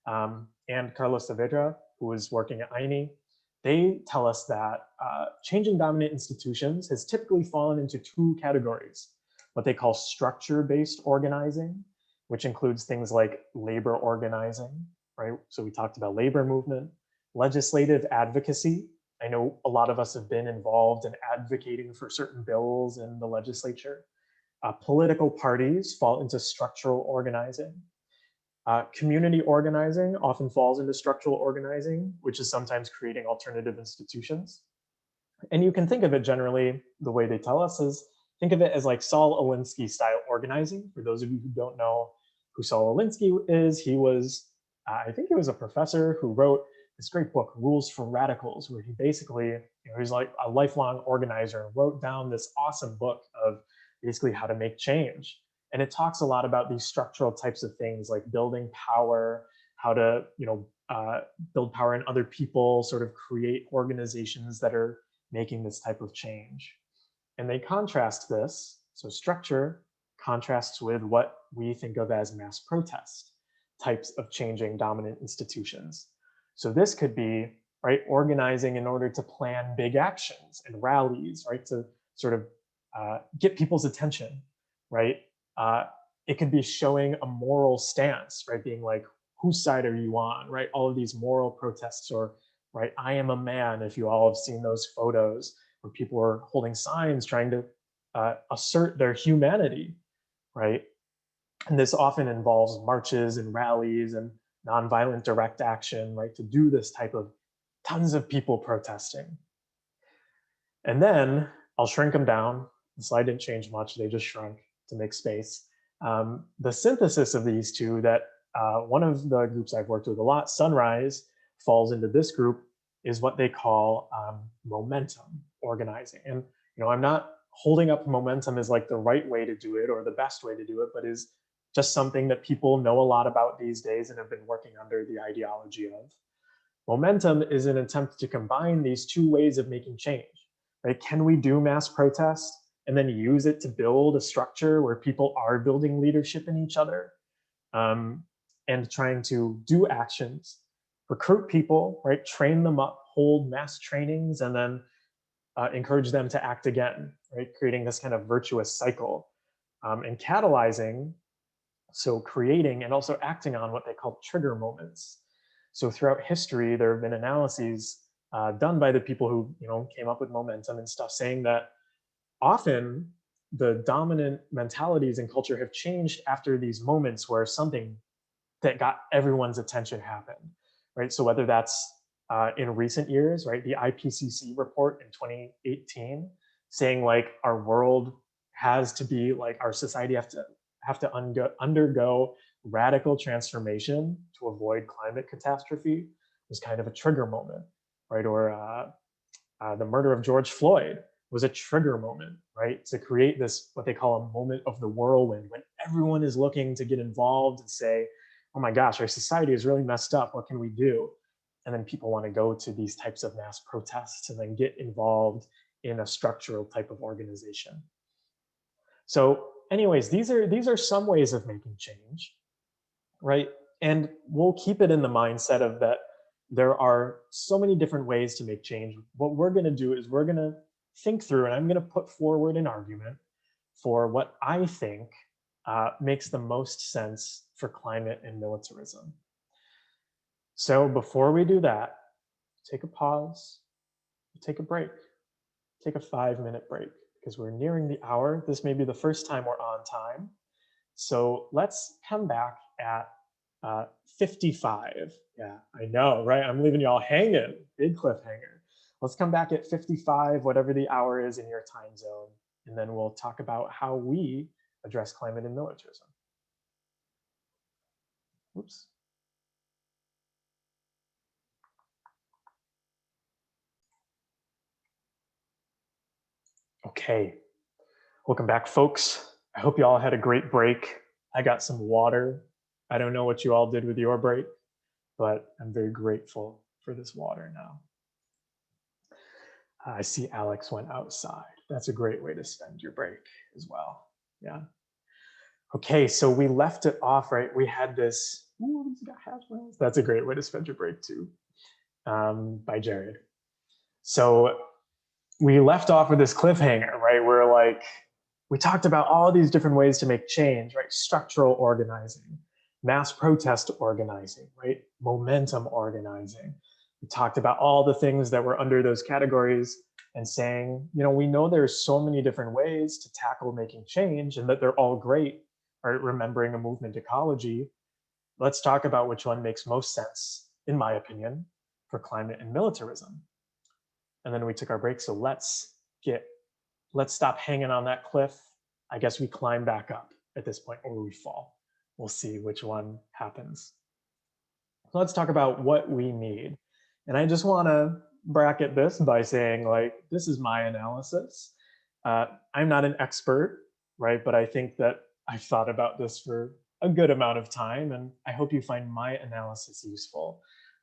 [SPEAKER 1] and Carlos Saavedra, who was working at INE. They tell us that changing dominant institutions has typically fallen into two categories: what they call structure-based organizing, which includes things like labor organizing, right? So we talked about labor movement, legislative advocacy. I know a lot of us have been involved in advocating for certain bills in the legislature. Political parties fall into structural organizing. Community organizing often falls into structural organizing, which is sometimes creating alternative institutions. And you can think of it generally, the way they tell us is, think of it as like Saul Alinsky style organizing. For those of you who don't know who Saul Alinsky is, he was, I think he was a professor who wrote this great book, Rules for Radicals, where he basically, he's like a lifelong organizer and wrote down this awesome book of basically how to make change. And it talks a lot about these structural types of things like building power, how to, build power in other people, sort of create organizations that are making this type of change. And they contrast this, so structure contrasts with what we think of as mass protest types of changing dominant institutions. So this could be, right, organizing in order to plan big actions and rallies, right, to sort of get people's attention, right? It could be showing a moral stance, right, being like, whose side are you on, right? All of these moral protests, or right, I am a man, if you all have seen those photos where people are holding signs trying to assert their humanity, right? And this often involves marches and rallies and nonviolent direct action, right, to do this type of tons of people protesting. And then I'll shrink them down. The slide didn't change much, they just shrunk to make space. The synthesis of these two, that one of the groups I've worked with a lot, Sunrise, falls into this group, is what they call momentum organizing. And I'm not holding up momentum as like the right way to do it or the best way to do it, but is just something that people know a lot about these days and have been working under the ideology of. Momentum is an attempt to combine these two ways of making change, right? Can we do mass protest and then use it to build a structure where people are building leadership in each other, and trying to do actions, recruit people, right? Train them up, hold mass trainings, and then encourage them to act again, right? Creating this kind of virtuous cycle, and catalyzing, so creating and also acting on what they call trigger moments. So throughout history, there have been analyses done by the people who came up with momentum and stuff, saying that often the dominant mentalities in culture have changed after these moments where something that got everyone's attention happened, right? So whether that's in recent years, right, the IPCC report in 2018 saying like our world has to be like, our society have to undergo radical transformation to avoid climate catastrophe, was kind of a trigger moment, right? Or the murder of George Floyd was a trigger moment, right? To create this, what they call a moment of the whirlwind, when everyone is looking to get involved and say, oh my gosh, our society is really messed up, what can we do? And then people want to go to these types of mass protests and then get involved in a structural type of organization. So anyways, these are some ways of making change, right? And we'll keep it in the mindset of that there are so many different ways to make change. What we're going to do is we're going to think through, and I'm going to put forward an argument for what I think makes the most sense for climate and militarism. So before we do that, take a pause, take a break, take a 5-minute break, because we're nearing the hour. This may be the first time we're on time. So let's come back at 55. Yeah, I know, right? I'm leaving y'all hanging, big cliffhanger. Let's come back at 55, whatever the hour is in your time zone, and then we'll talk about how we address climate and militarism. Oops. Okay, welcome back, folks. I hope you all had a great break. I got some water. I don't know what you all did with your break, but I'm very grateful for this water now. I see Alex went outside. That's a great way to spend your break as well. Yeah. Okay, so we left it off, right? We had this, ooh, that's a great way to spend your break too, by Jared. So we left off with this cliffhanger, right? We're like, we talked about all these different ways to make change, right? Structural organizing, mass protest organizing, right? Momentum organizing. We talked about all the things that were under those categories and saying, we know there's so many different ways to tackle making change and that they're all great, right? Remembering a movement ecology. Let's talk about which one makes most sense, in my opinion, for climate and militarism. And then we took our break. So let's stop hanging on that cliff. I guess we climb back up at this point, or we fall. We'll see which one happens. So let's talk about what we need. And I just want to bracket this by saying, this is my analysis. I'm not an expert, right? But I think that I've thought about this for a good amount of time, and I hope you find my analysis useful.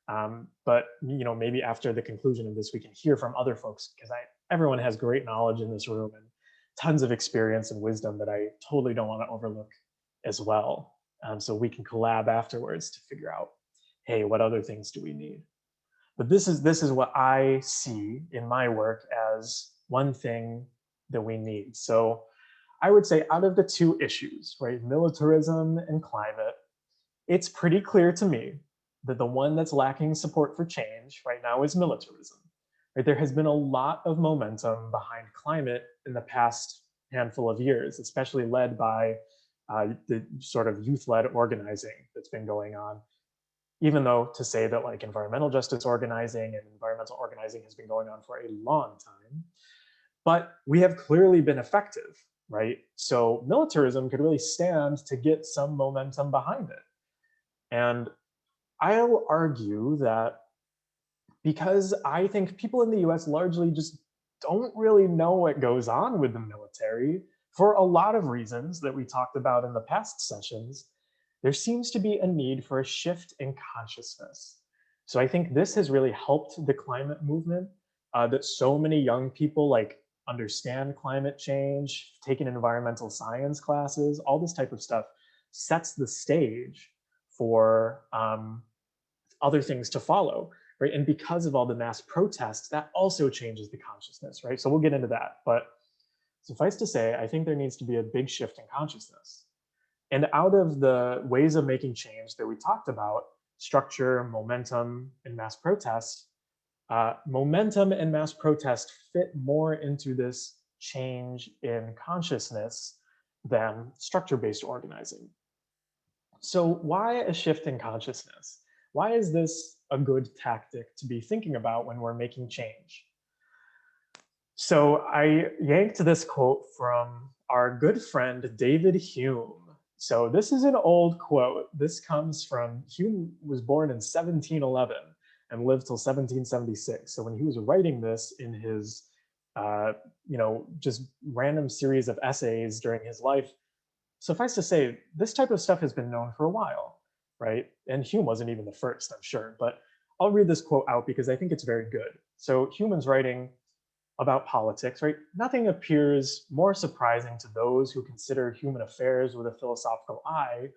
[SPEAKER 1] But maybe after the conclusion of this, we can hear from other folks, because everyone has great knowledge in this room and tons of experience and wisdom that I totally don't want to overlook as well. So we can collab afterwards to figure out, hey, what other things do we need? But this is what I see in my work as one thing that we need. So I would say out of the two issues, right, militarism and climate, it's pretty clear to me that the one that's lacking support for change right now is militarism. Right? There has been a lot of momentum behind climate in the past handful of years, especially led by the sort of youth-led organizing that's been going on. Even though to say that environmental justice organizing and environmental organizing has been going on for a long time, but we have clearly been effective, right? So militarism could really stand to get some momentum behind it. And I'll argue that because I think people in the US largely just don't really know what goes on with the military for a lot of reasons that we talked about in the past sessions, there seems to be a need for a shift in consciousness. So I think this has really helped the climate movement, that so many young people understand climate change, taking environmental science classes, all this type of stuff sets the stage for other things to follow, right? And because of all the mass protests, that also changes the consciousness, right? So we'll get into that. But suffice to say, I think there needs to be a big shift in consciousness. And out of the ways of making change that we talked about, structure, momentum, and mass protest, momentum and mass protest fit more into this change in consciousness than structure-based organizing. So why a shift in consciousness? Why is this a good tactic to be thinking about when we're making change? So I yanked this quote from our good friend, David Hume. So this is an old quote. This comes from, Hume was born in 1711 and lived till 1776. So when he was writing this in his, just random series of essays during his life, suffice to say, this type of stuff has been known for a while, right? And Hume wasn't even the first, I'm sure, but I'll read this quote out because I think it's very good. So Hume's writing about politics, right? Nothing appears more surprising to those who consider human affairs with a philosophical eye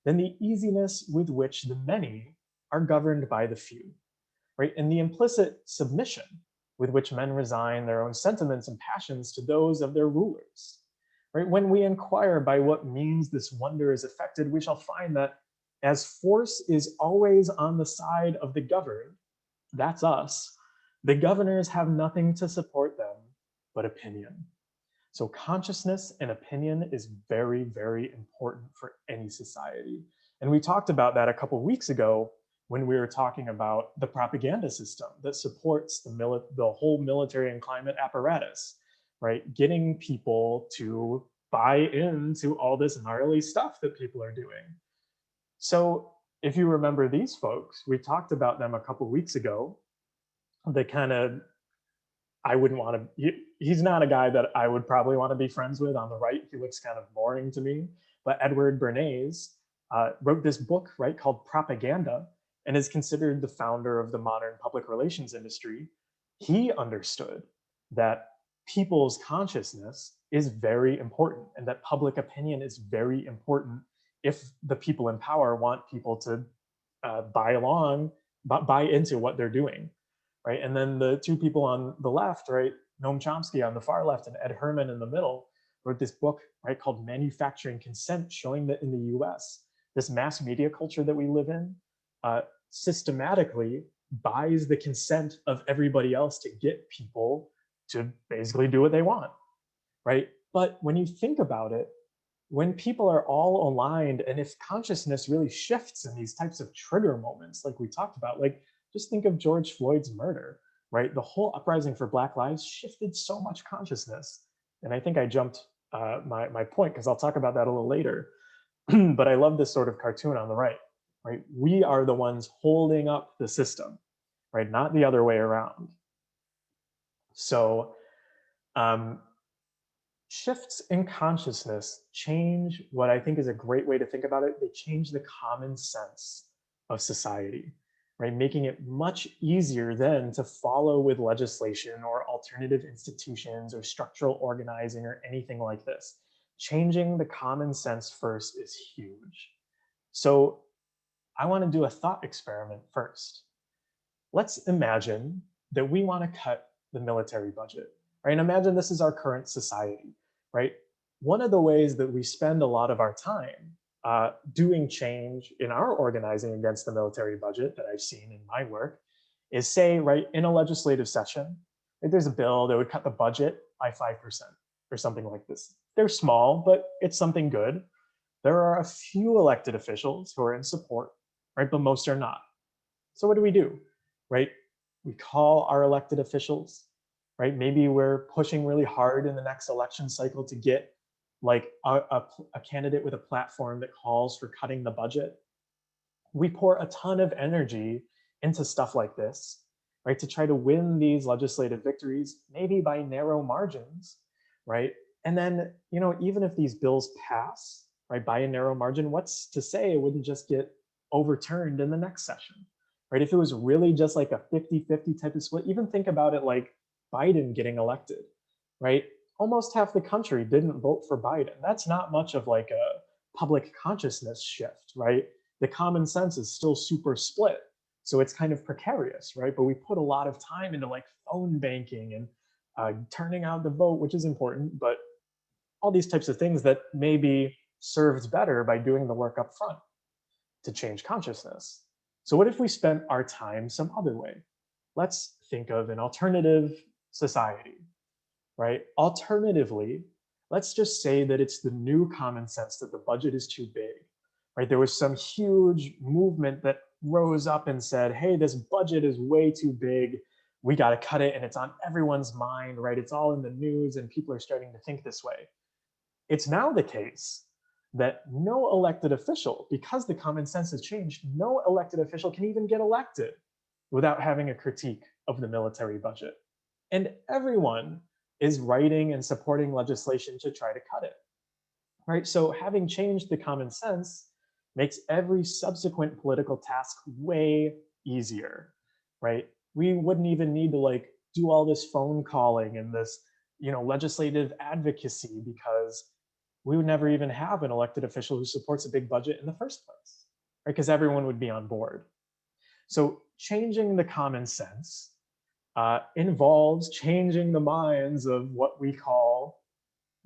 [SPEAKER 1] than the easiness with which the many are governed by the few, right? And the implicit submission with which men resign their own sentiments and passions to those of their rulers. Right? When we inquire by what means this wonder is effected, we shall find that as force is always on the side of the governed, that's us, the governors have nothing to support them but opinion. So consciousness and opinion is very, very important for any society. And we talked about that a couple of weeks ago when we were talking about the propaganda system that supports the whole military and climate apparatus, right? Getting people to buy into all this gnarly stuff that people are doing. So if you remember these folks, we talked about them a couple of weeks ago. They kind of, I wouldn't want to, he's not a guy that I would probably want to be friends with on the right. He looks kind of boring to me. But Edward Bernays wrote this book, right, called Propaganda, and is considered the founder of the modern public relations industry. He understood that people's consciousness is very important and that public opinion is very important if the people in power want people to buy into what they're doing, right? And then the two people on the left, right, Noam Chomsky on the far left and Ed Herman in the middle, wrote this book, right, called Manufacturing Consent, showing that in the US, this mass media culture that we live in systematically buys the consent of everybody else to get people to basically do what they want, right? But when you think about it, when people are all aligned, and if consciousness really shifts in these types of trigger moments, like we talked about, like just think of George Floyd's murder, right? The whole uprising for Black Lives shifted so much consciousness. And I think I jumped my point because I'll talk about that a little later. But I love this sort of cartoon on the right? We are the ones holding up the system, right? Not the other way around. So shifts in consciousness change what I think is a great way to think about it. They change the common sense of society, right? Making it much easier then to follow with legislation or alternative institutions or structural organizing or anything like this. Changing the common sense first is huge. So I want to do a thought experiment first. Let's imagine that we want to cut the military budget, right? And imagine this is our current society, right? One of the ways that we spend a lot of our time doing change in our organizing against the military budget that I've seen in my work is say, right, in a legislative session, right, there's a bill that would cut the budget by 5% or something like this. They're small, but it's something good. There are a few elected officials who are in support, right? But most are not. So what do? Right? We call our elected officials, right? Maybe we're pushing really hard in the next election cycle to get like a candidate with a platform that calls for cutting the budget. We pour a ton of energy into stuff like this, right? To try to win these legislative victories, maybe by narrow margins, right? And then, even if these bills pass, right, by a narrow margin, what's to say it wouldn't just get overturned in the next session, right? If it was really just like a 50-50 type of split, even think about it like Biden getting elected, right? Almost half the country didn't vote for Biden. That's not much of like a public consciousness shift, right? The common sense is still super split. So it's kind of precarious, right? But we put a lot of time into like phone banking and turning out the vote, which is important, but all these types of things that may be served better by doing the work up front to change consciousness. So what if we spent our time some other way? Let's think of an alternative society, right? Alternatively, let's just say that it's the new common sense that the budget is too big, right? There was some huge movement that rose up and said, hey, this budget is way too big. We got to cut it. And it's on everyone's mind, right? It's all in the news and people are starting to think this way. It's now the case that no elected official, because the common sense has changed, no elected official can even get elected without having a critique of the military budget. And everyone is writing and supporting legislation to try to cut it, right? So having changed the common sense makes every subsequent political task way easier, right? We wouldn't even need to like do all this phone calling and this, legislative advocacy because we would never even have an elected official who supports a big budget in the first place, right? Because everyone would be on board. So changing the common sense involves changing the minds of what we call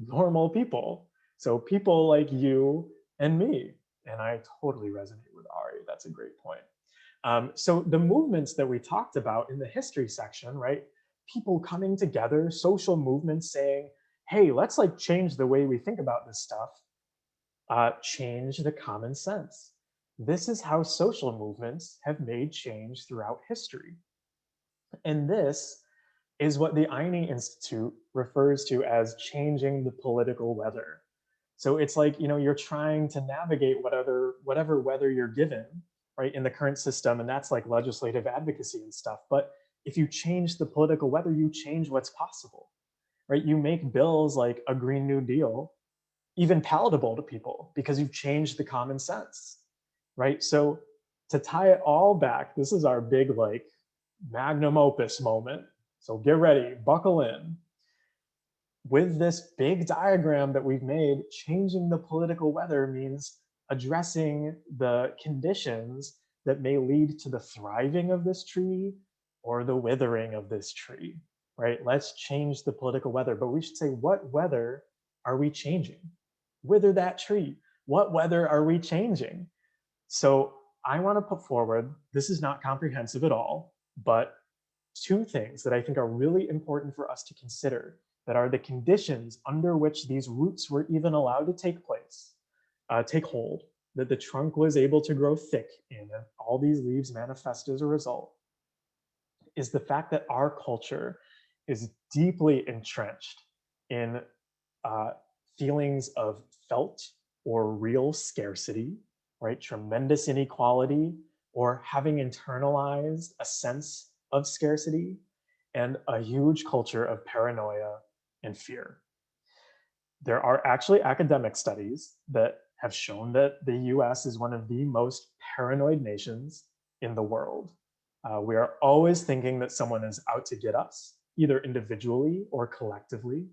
[SPEAKER 1] normal people. So people like you and me. And I totally resonate with Ari. That's a great point. So the movements that we talked about in the history section, right? People coming together, social movements saying, hey, let's like change the way we think about this stuff, change the common sense. This is how social movements have made change throughout history. And this is what the Einie Institute refers to as changing the political weather. So it's like, you're trying to navigate whatever weather you're given, right, in the current system, and that's like legislative advocacy and stuff. But if you change the political weather, you change what's possible, right? You make bills like a Green New Deal even palatable to people because you've changed the common sense, right? So to tie it all back, this is our big like magnum opus moment. So get ready, buckle in. With this big diagram that we've made, changing the political weather means addressing the conditions that may lead to the thriving of this tree or the withering of this tree, right? Let's change the political weather, but we should say, what weather are we changing? Wither that tree. What weather are we changing? So I want to put forward, this is not comprehensive at all, but two things that I think are really important for us to consider that are the conditions under which these roots were even allowed to take hold, that the trunk was able to grow thick in, and all these leaves manifest as a result, is the fact that our culture is deeply entrenched in uh, feelings of felt or real scarcity, right? Tremendous inequality, or having internalized a sense of scarcity, and a huge culture of paranoia and fear. There are actually academic studies that have shown that the US is one of the most paranoid nations in the world. We are always thinking that someone is out to get us, either individually or collectively,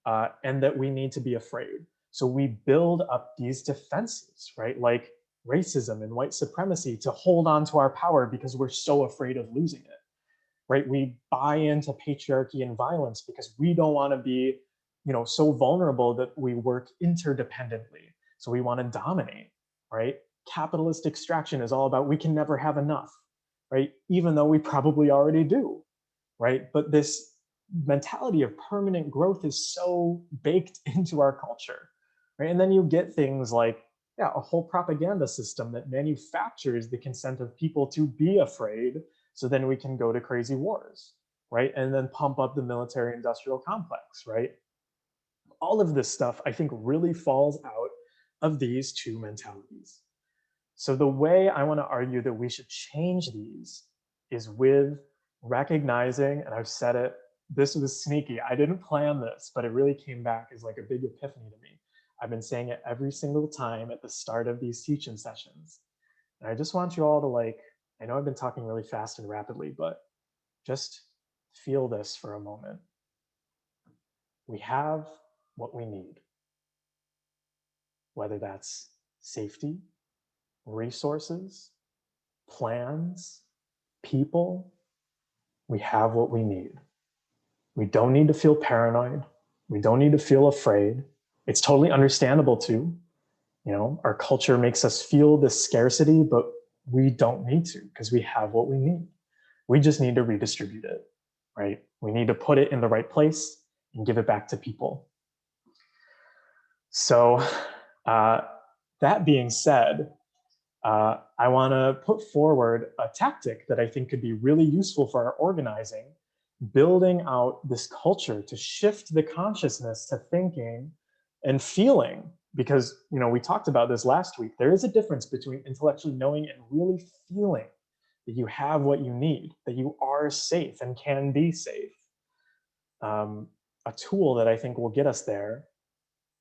[SPEAKER 1] and that we need to be afraid. So we build up these defenses, right? Like racism and white supremacy to hold on to our power because we're so afraid of losing it, right? We buy into patriarchy and violence because we don't want to be, so vulnerable that we work interdependently. So we want to dominate, right? Capitalist extraction is all about we can never have enough, right? Even though we probably already do, right? But this mentality of permanent growth is so baked into our culture, right? And then you get things like, yeah, a whole propaganda system that manufactures the consent of people to be afraid, so then we can go to crazy wars, right? And then pump up the military industrial complex, right? All of this stuff, I think, really falls out of these two mentalities. So the way I want to argue that we should change these is with recognizing, and I've said it, this was sneaky. I didn't plan this, but it really came back as like a big epiphany to me. I've been saying it every single time at the start of these teaching sessions. And I just want you all to I know I've been talking really fast and rapidly, but just feel this for a moment. We have what we need, whether that's safety, resources, plans, people. We have what we need. We don't need to feel paranoid. We don't need to feel afraid. It's totally understandable too. Our culture makes us feel this scarcity, but we don't need to because we have what we need. We just need to redistribute it, right? We need to put it in the right place and give it back to people. So that being said, I want to put forward a tactic that I think could be really useful for our organizing, building out this culture to shift the consciousness to thinking and feeling. Because we talked about this last week. There is a difference between intellectually knowing and really feeling that you have what you need, that you are safe and can be safe. A tool that I think will get us there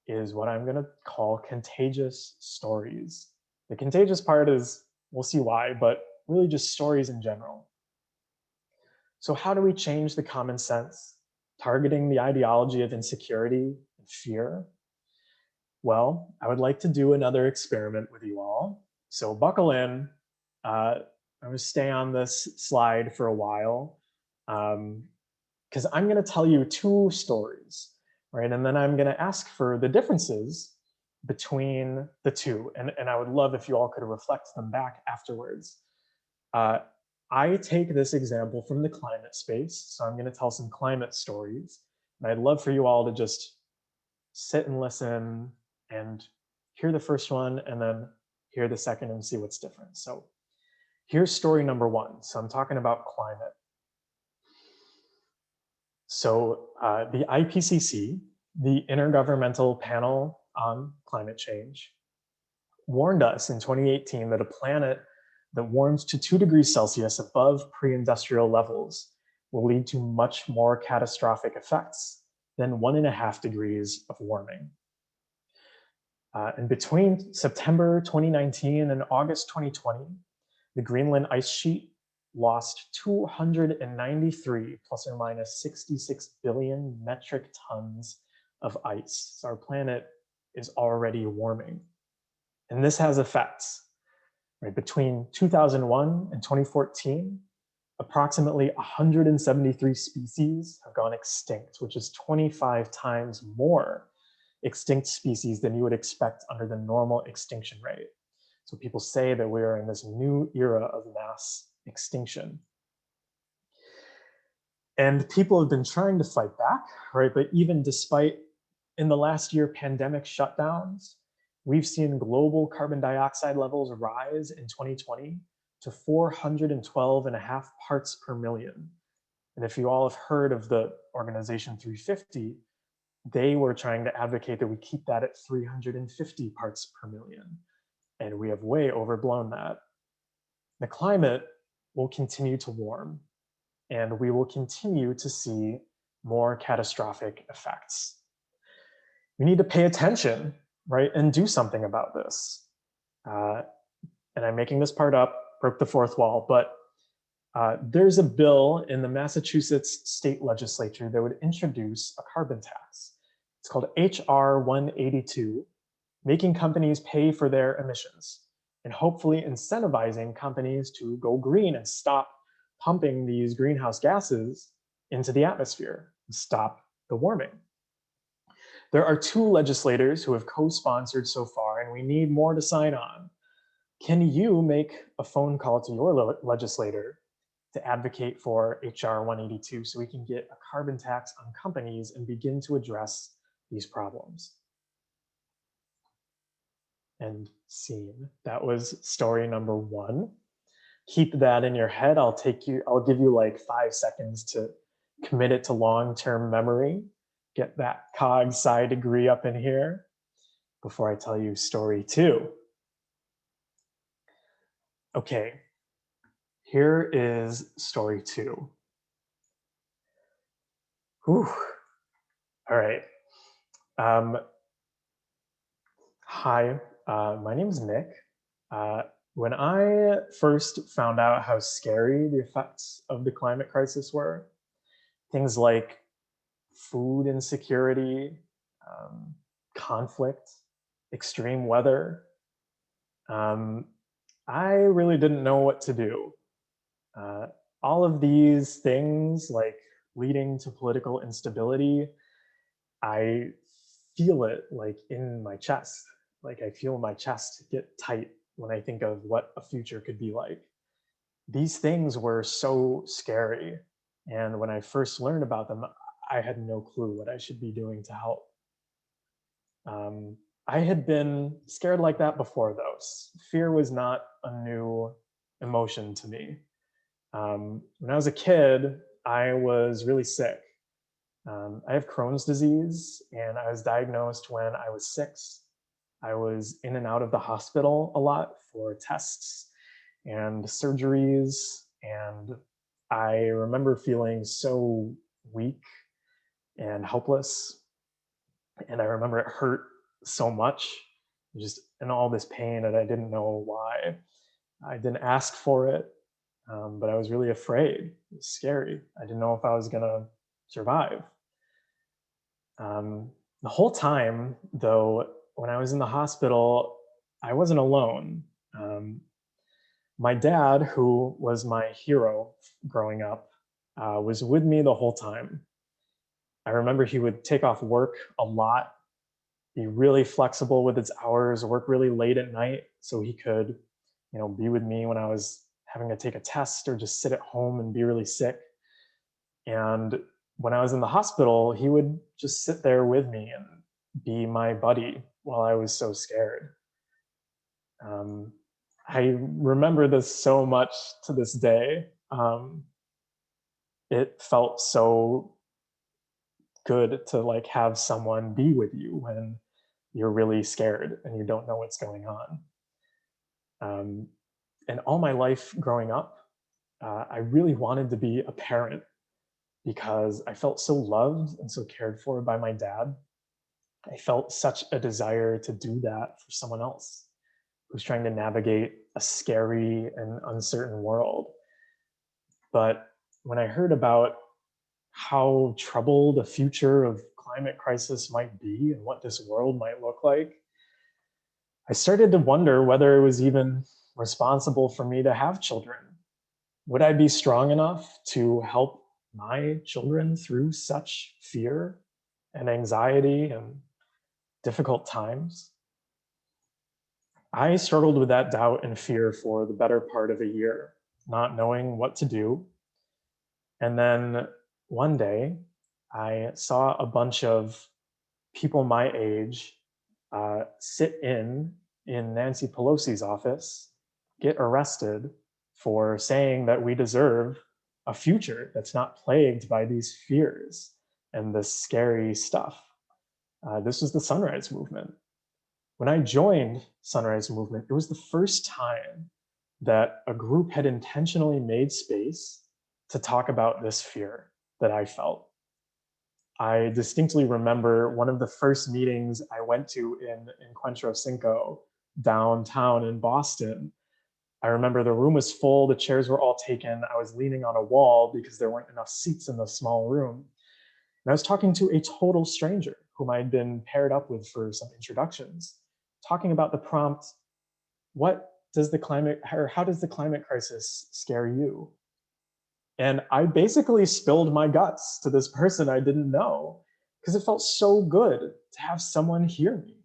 [SPEAKER 1] is what I'm going to call contagious stories. The contagious part is, we'll see why, but really just stories in general. So how do we change the common sense, targeting the ideology of insecurity and fear? Well, I would like to do another experiment with you all. So buckle in. I'm going to stay on this slide for a while because I'm going to tell you two stories, right? And then I'm going to ask for the differences between the two. And I would love if you all could reflect them back afterwards. I take this example from the climate space. So I'm going to tell some climate stories. And I'd love for you all to just sit and listen and hear the first one and then hear the second and see what's different. So here's story number one. So I'm talking about climate. So the IPCC, the Intergovernmental Panel on Climate Change, warned us in 2018 that a planet that warms to 2 degrees Celsius above pre-industrial levels will lead to much more catastrophic effects than 1.5 degrees of warming. And between September 2019 and August 2020, the Greenland ice sheet lost 293 plus or minus 66 billion metric tons of ice. So our planet is already warming. And this has effects. Right? Between 2001 and 2014, approximately 173 species have gone extinct, which is 25 times more extinct species than you would expect under the normal extinction rate. So people say that we are in this new era of mass extinction. And people have been trying to fight back, right? But even despite, in the last year, pandemic shutdowns, we've seen global carbon dioxide levels rise in 2020 to 412.5 parts per million. And if you all have heard of the organization 350, they were trying to advocate that we keep that at 350 parts per million. And we have way overblown that. The climate will continue to warm, and we will continue to see more catastrophic effects. We need to pay attention, right, and do something about this. And I'm making this part up, broke the fourth wall, but there's a bill in the Massachusetts state legislature that would introduce a carbon tax. It's called HR 182, making companies pay for their emissions and hopefully incentivizing companies to go green and stop pumping these greenhouse gases into the atmosphere and stop the warming. There are 2 legislators who have co-sponsored so far, and we need more to sign on. Can you make a phone call to your legislator to advocate for HR 182 so we can get a carbon tax on companies and begin to address these problems? And scene. That was story number 1. Keep that in your head. I'll give you like 5 seconds to commit it to long-term memory. Get that cog sci degree up in here before I tell you story 2. Okay, here is story 2. Whew. All right. Hi, my name is Nick. When I first found out how scary the effects of the climate crisis were, things like food insecurity, conflict, extreme weather, I really didn't know what to do. All of these things, like leading to political instability, I feel it like in my chest. Like I feel my chest get tight when I think of what a future could be like. These things were so scary. And when I first learned about them, I had no clue what I should be doing to help. I had been scared like that before, though. Fear was not a new emotion to me. When I was a kid, I was really sick. I have Crohn's disease, and I was diagnosed when I was 6. I was in and out of the hospital a lot for tests and surgeries, and I remember feeling so weak and helpless, and I remember it hurt so much, just in all this pain, and I didn't know why. I didn't ask for it, but I was really afraid. It was scary. I didn't know if I was gonna survive. The whole time, though, when I was in the hospital, I wasn't alone. My dad, who was my hero growing up, was with me the whole time. I remember he would take off work a lot, be really flexible with his hours, work really late at night so he could, be with me when I was having to take a test or just sit at home and be really sick. And when I was in the hospital, he would just sit there with me and be my buddy while I was so scared. I remember this so much to this day. It felt so good to like have someone be with you when you're really scared and you don't know what's going on. And all my life growing up, I really wanted to be a parent because I felt so loved and so cared for by my dad. I felt such a desire to do that for someone else who's trying to navigate a scary and uncertain world. But when I heard about how troubled the future of climate crisis might be and what this world might look like, I started to wonder whether it was even responsible for me to have children. Would I be strong enough to help my children through such fear and anxiety and difficult times? I struggled with that doubt and fear for the better part of a year, not knowing what to do. And then one day, I saw a bunch of people my age sit in Nancy Pelosi's office, get arrested for saying that we deserve a future that's not plagued by these fears and this scary stuff. This was the Sunrise Movement. When I joined Sunrise Movement, it was the first time that a group had intentionally made space to talk about this fear that I felt. I distinctly remember one of the first meetings I went to in Encuentro Cinco downtown in Boston. I remember the room was full, the chairs were all taken. I was leaning on a wall because there weren't enough seats in the small room. And I was talking to a total stranger whom I had been paired up with for some introductions, talking about the prompt, what does the climate, or how does the climate crisis scare you? And I basically spilled my guts to this person I didn't know because it felt so good to have someone hear me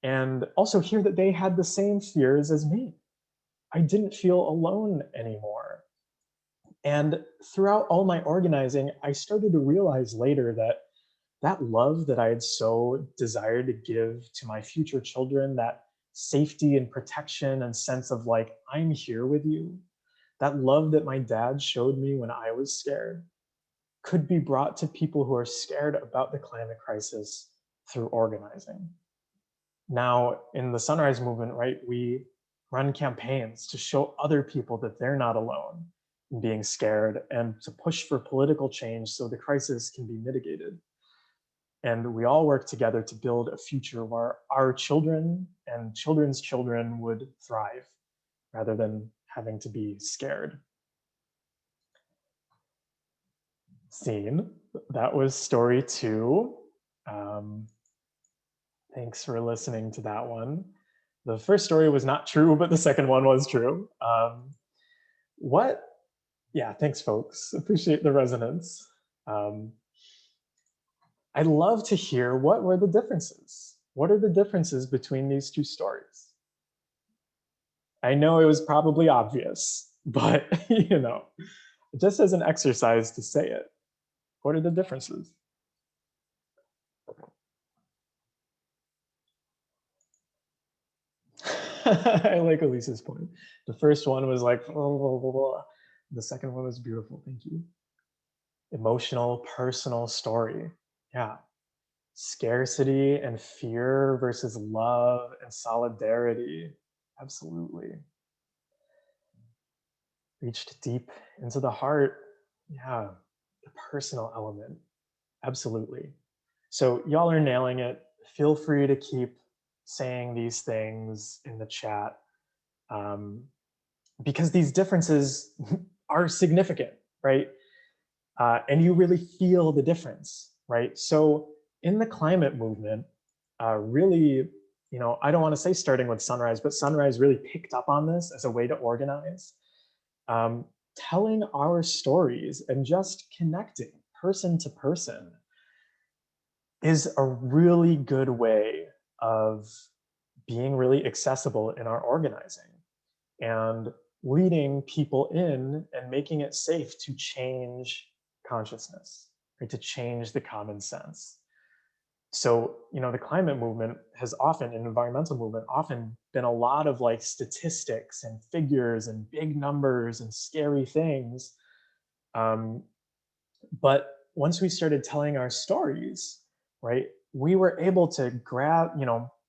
[SPEAKER 1] and also hear that they had the same fears as me. I didn't feel alone anymore. And throughout all my organizing, I started to realize later that that love that I had so desired to give to my future children, that safety and protection and sense of like, I'm here with you, that love that my dad showed me when I was scared could be brought to people who are scared about the climate crisis through organizing. Now, in the Sunrise Movement, right, we run campaigns to show other people that they're not alone in being scared and to push for political change so the crisis can be mitigated. And we all work together to build a future where our children and children's children would thrive rather than having to be scared. Scene. That was story 2. Thanks for listening to that one. The first story was not true, but the second one was true. Yeah, thanks folks. Appreciate the resonance. I'd love to hear what were the differences? What are the differences between these two stories? I know it was probably obvious, but you know, just as an exercise to say it, what are the differences? I like Elise's point. The first one was like, blah, blah, blah, blah. The second one was beautiful. Thank you. Emotional, personal story. Yeah. Scarcity and fear versus love and solidarity. Absolutely. Reached deep into the heart. Yeah. The personal element. Absolutely. So y'all are nailing it. Feel free to keep saying these things in the chat. Because these differences are significant, right? And you really feel the difference, right? So in the climate movement, really, you know, I don't want to say starting with Sunrise, but Sunrise really picked up on this as a way to organize. Telling our stories and just connecting person to person is a really good way of being really accessible in our organizing and leading people in and making it safe to change consciousness, right? To change the common sense. So, you know, the climate movement has often, an environmental movement, often been a lot of like statistics and figures and big numbers and scary things. But once we started telling our stories, right, we were able to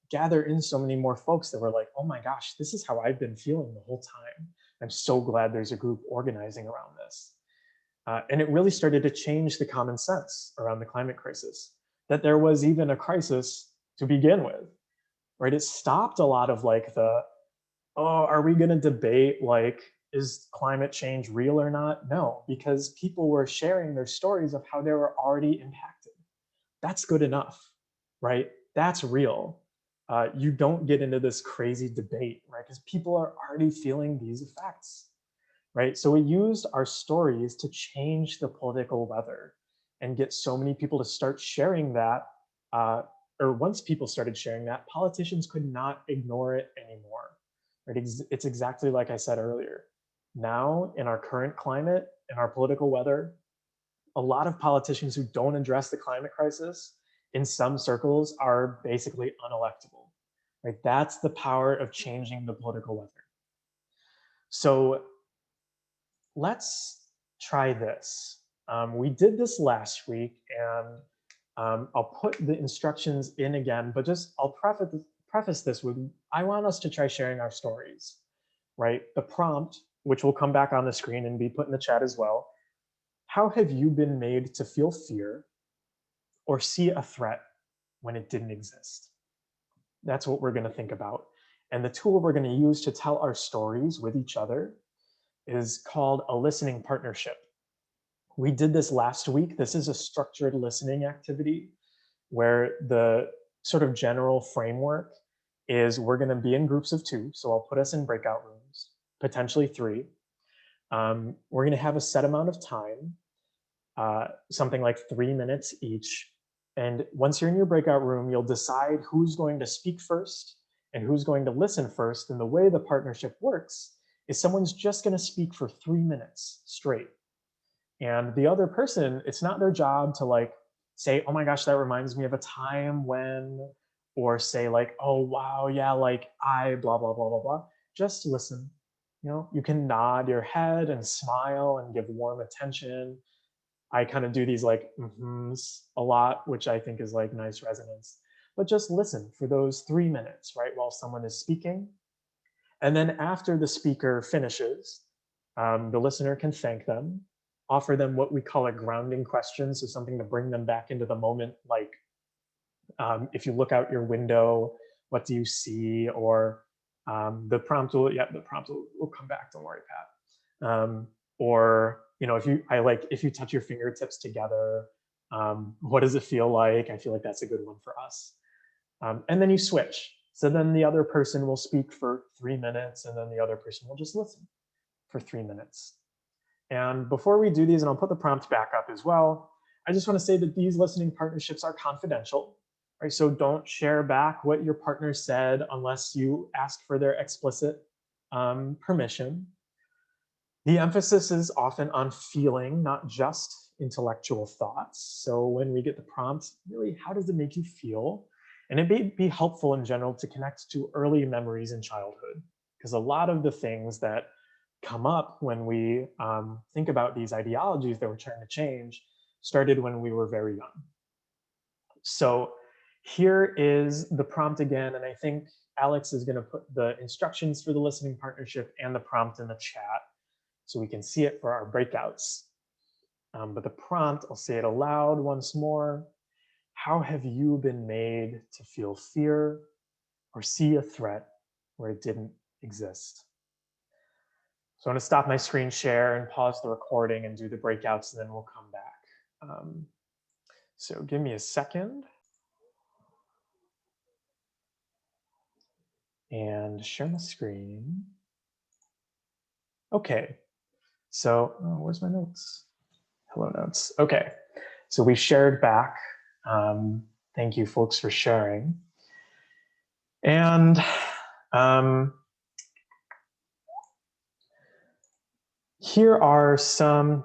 [SPEAKER 1] gather in so many more folks that were like, oh my gosh, this is how I've been feeling the whole time. I'm so glad there's a group organizing around this. And it really started to change the common sense around the climate crisis, that there was even a crisis to begin with, right? It stopped a lot of like oh, are we going to debate like, is climate change real or not? No, because people were sharing their stories of how they were already impacted. That's good enough, right? That's real. You don't get into this crazy debate, right? Because people are already feeling these effects, right? So we used our stories to change the political weather and get so many people to start sharing that or once people started sharing that, politicians could not ignore it anymore. Right? It's exactly like I said earlier. Now, in our current climate, in our political weather, a lot of politicians who don't address the climate crisis in some circles are basically unelectable. Right? That's the power of changing the political weather. So let's try this. We did this last week, and I'll put the instructions in again, but just I'll preface this with, I want us to try sharing our stories, right? The prompt, which will come back on the screen and be put in the chat as well. How have you been made to feel fear or see a threat when it didn't exist? That's what we're going to think about. And the tool we're going to use to tell our stories with each other is called a listening partnership. We did this last week. This is a structured listening activity where the sort of general framework is we're going to be in groups of 2. So I'll put us in breakout rooms, potentially 3. We're going to have a set amount of time, something like 3 minutes each. And once you're in your breakout room, you'll decide who's going to speak first and who's going to listen first. And the way the partnership works is someone's just going to speak for 3 minutes straight. And the other person, it's not their job to like say, oh my gosh, that reminds me of a time when, or say like, oh wow, yeah, like I blah, blah, blah, blah, blah. Just listen. You know, you can nod your head and smile and give warm attention. I kind of do these like mm-hms a lot, which I think is like nice resonance. But just listen for those 3 minutes, right, while someone is speaking. And then after the speaker finishes, the listener can thank them, offer them what we call a grounding question, so something to bring them back into the moment, like if you look out your window, what do you see? Or the prompt will come back. Don't worry, Pat. Or you know, if you touch your fingertips together, what does it feel like? I feel like that's a good one for us. And then you switch. So then the other person will speak for 3 minutes, and then the other person will just listen for 3 minutes. And before we do these, and I'll put the prompt back up as well, I just want to say that these listening partnerships are confidential, right? So don't share back what your partner said unless you ask for their explicit permission. The emphasis is often on feeling, not just intellectual thoughts. So when we get the prompt, really, how does it make you feel? And it may be helpful in general to connect to early memories in childhood, because a lot of the things that come up when we think about these ideologies that we're trying to change started when we were very young. So here is the prompt again, and I think Alex is going to put the instructions for the listening partnership and the prompt in the chat so we can see it for our breakouts. But the prompt, I'll say it aloud once more. How have you been made to feel fear or see a threat where it didn't exist? So I'm going to stop my screen share and pause the recording and do the breakouts, and then we'll come back. So give me a second. And share my screen. Okay. So where's my notes? Hello notes. Okay. So we shared back. Thank you folks for sharing. And here are some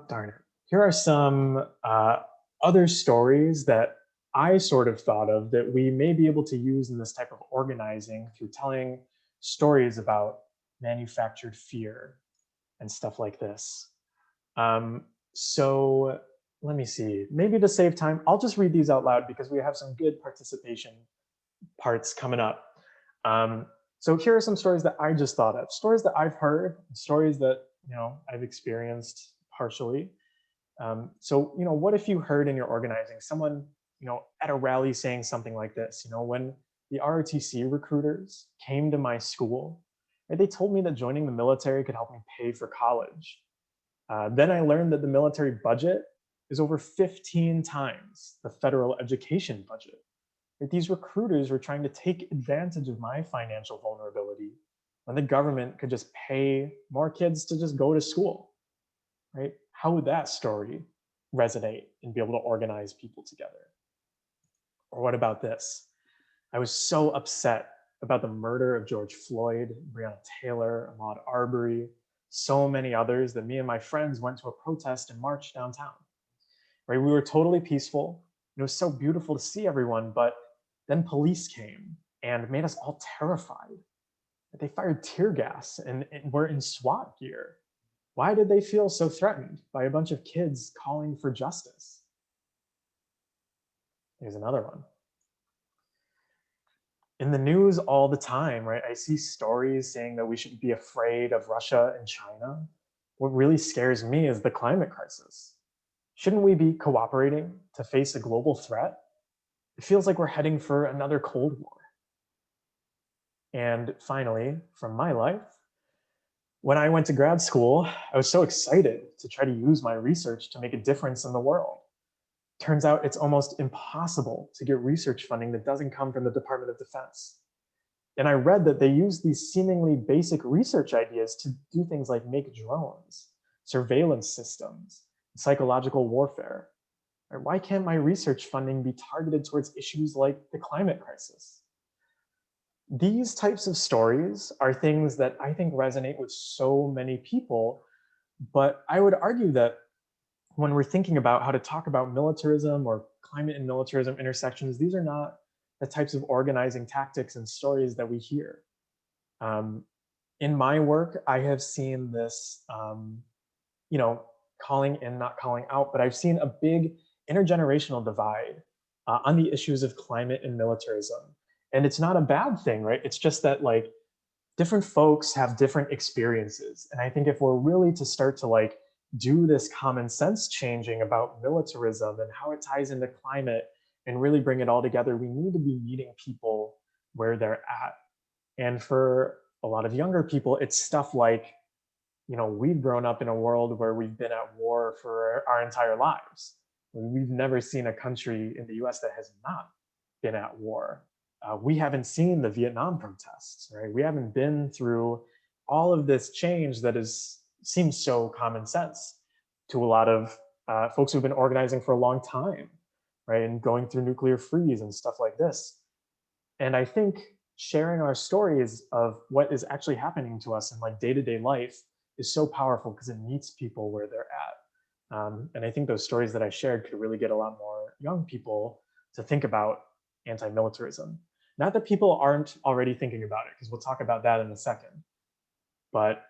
[SPEAKER 1] other stories that I sort of thought of that we may be able to use in this type of organizing through telling stories about manufactured fear and stuff like this. So let me see, maybe to save time, I'll just read these out loud because we have some good participation parts coming up. So here are some stories that I just thought of, stories that I've heard, stories that I've experienced partially. So what if you heard in your organizing someone at a rally saying something like this? When the ROTC recruiters came to my school, right, they told me that joining the military could help me pay for college. Then I learned that the military budget is over 15 times the federal education budget. Right? These recruiters were trying to take advantage of my financial vulnerability when the government could just pay more kids to just go to school, right? How would that story resonate and be able to organize people together? Or what about this? I was so upset about the murder of George Floyd, Breonna Taylor, Ahmaud Arbery, so many others that me and my friends went to a protest and marched downtown. Right? We were totally peaceful. It was so beautiful to see everyone, but then police came and made us all terrified. They fired tear gas and were in SWAT gear. Why did they feel so threatened by a bunch of kids calling for justice? Here's another one. In the news all the time, right? I see stories saying that we should be afraid of Russia and China. What really scares me is the climate crisis. Shouldn't we be cooperating to face a global threat? It feels like we're heading for another Cold War. And finally, from my life, when I went to grad school, I was so excited to try to use my research to make a difference in the world. Turns out it's almost impossible to get research funding that doesn't come from the Department of Defense. And I read that they use these seemingly basic research ideas to do things like make drones, surveillance systems, psychological warfare. Why can't my research funding be targeted towards issues like the climate crisis? These types of stories are things that I think resonate with so many people, but I would argue that when we're thinking about how to talk about militarism or climate and militarism intersections, these are not the types of organizing tactics and stories that we hear. In my work, I have seen this, calling in, not calling out, but I've seen a big intergenerational divide on the issues of climate and militarism. And it's not a bad thing, right? It's just that like different folks have different experiences. And I think if we're really to start to like do this common sense changing about militarism and how it ties into climate and really bring it all together, we need to be meeting people where they're at. And for a lot of younger people, it's stuff like, we've grown up in a world where we've been at war for our entire lives. We've never seen a country in the US that has not been at war. We haven't seen the Vietnam protests, right? We haven't been through all of this change that seems so common sense to a lot of folks who've been organizing for a long time, right? And going through nuclear freeze and stuff like this. And I think sharing our stories of what is actually happening to us in like day-to-day life is so powerful because it meets people where they're at. And I think those stories that I shared could really get a lot more young people to think about anti-militarism. Not that people aren't already thinking about it, because we'll talk about that in a second. But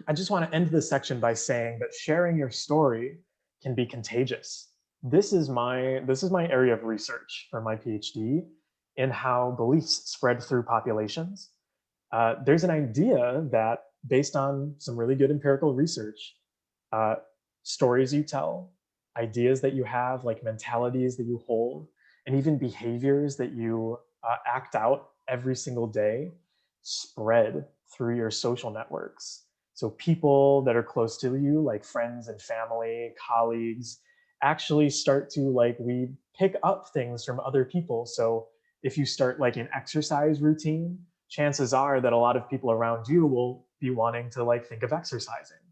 [SPEAKER 1] I just want to end this section by saying that sharing your story can be contagious. This is my area of research for my PhD in how beliefs spread through populations. There's an idea that, based on some really good empirical research, stories you tell, ideas that you have, like mentalities that you hold, and even behaviors that you act out every single day spread through your social networks. So people that are close to you, like friends and family, colleagues, actually start to we pick up things from other people. So if you start like an exercise routine, chances are that a lot of people around you will be wanting to think of exercising,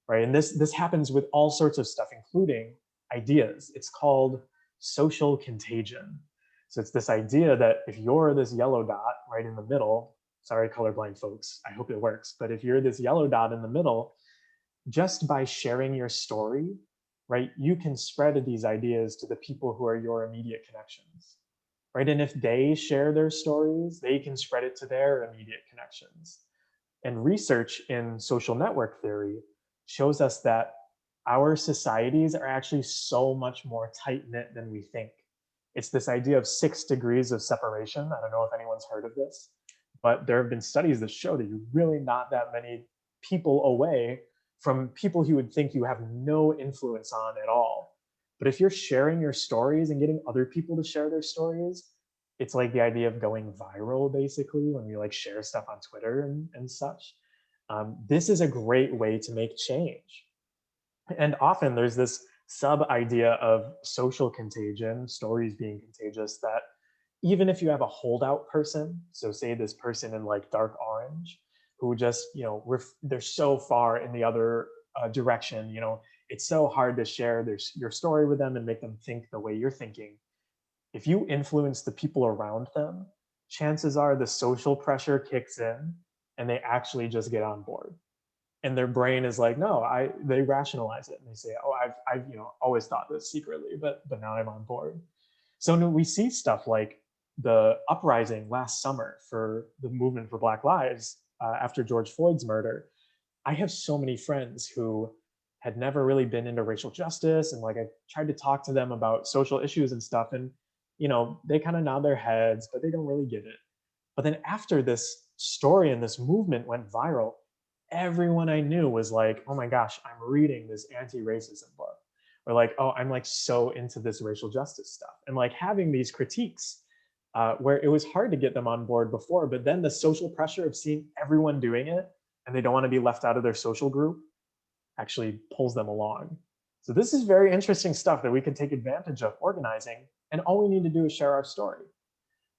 [SPEAKER 1] right? And this happens with all sorts of stuff, including ideas. It's called social contagion. So it's this idea that if you're this yellow dot right in the middle, sorry, colorblind folks, I hope it works, but if you're this yellow dot in the middle, just by sharing your story, right, you can spread these ideas to the people who are your immediate connections, right? And if they share their stories, they can spread it to their immediate connections. And research in social network theory shows us that our societies are actually so much more tight-knit than we think. It's this idea of 6 degrees of separation. I don't know if anyone's heard of this, but there have been studies that show that you're really not that many people away from people who would think you have no influence on at all. But if you're sharing your stories and getting other people to share their stories, it's like the idea of going viral, basically, when we share stuff on Twitter and such. This is a great way to make change. And often there's this sub idea of social contagion, stories being contagious, that even if you have a holdout person, so say this person in dark orange, who just, they're so far in the other direction, it's so hard to share your story with them and make them think the way you're thinking. if you influence the people around them, chances are the social pressure kicks in and they actually just get on board. And their brain is like, no, they rationalize it and they say, oh, I've always thought this secretly, but now I'm on board. So we see stuff like the uprising last summer for the movement for Black Lives after George Floyd's murder. I have so many friends who had never really been into racial justice, and like I tried to talk to them about social issues and stuff, and they kind of nod their heads, but they don't really get it. But then after this story and this movement went viral, everyone I knew was like, oh my gosh, I'm reading this anti-racism book. Or like, oh, I'm like so into this racial justice stuff. And like having these critiques where it was hard to get them on board before, but then the social pressure of seeing everyone doing it and they don't want to be left out of their social group actually pulls them along. So this is very interesting stuff that we can take advantage of organizing, and all we need to do is share our story,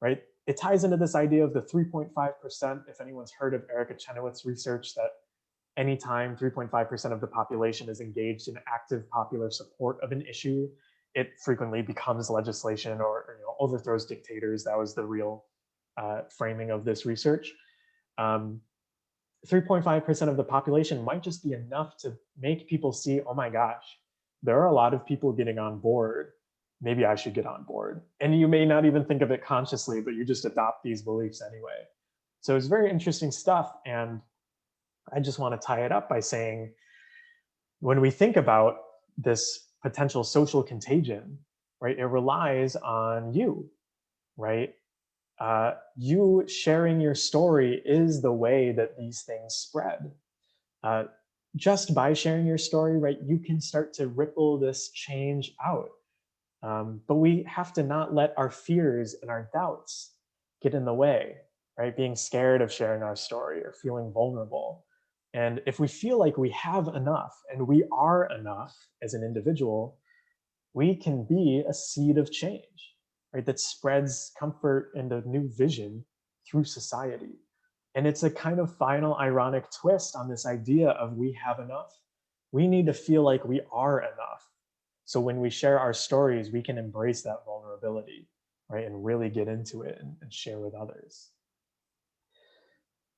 [SPEAKER 1] right? It ties into this idea of the 3.5%. If anyone's heard of Erica Chenoweth's research, that anytime 3.5% of the population is engaged in active popular support of an issue, it frequently becomes legislation or overthrows dictators. That was the real framing of this research. 3.5% of the population might just be enough to make people see, oh my gosh, there are a lot of people getting on board. Maybe I should get on board. And you may not even think of it consciously, but you just adopt these beliefs anyway. So it's very interesting stuff. And I just want to tie it up by saying, when we think about this potential social contagion, right, it relies on you, right? You sharing your story is the way that these things spread. Just by sharing your story, right, you can start to ripple this change out. But we have to not let our fears and our doubts get in the way, right? Being scared of sharing our story or feeling vulnerable. And if we feel like we have enough and we are enough as an individual, we can be a seed of change, right? That spreads comfort and a new vision through society. And it's a kind of final ironic twist on this idea of we have enough. We need to feel like we are enough. So when we share our stories, we can embrace that vulnerability, right? And really get into it and share with others.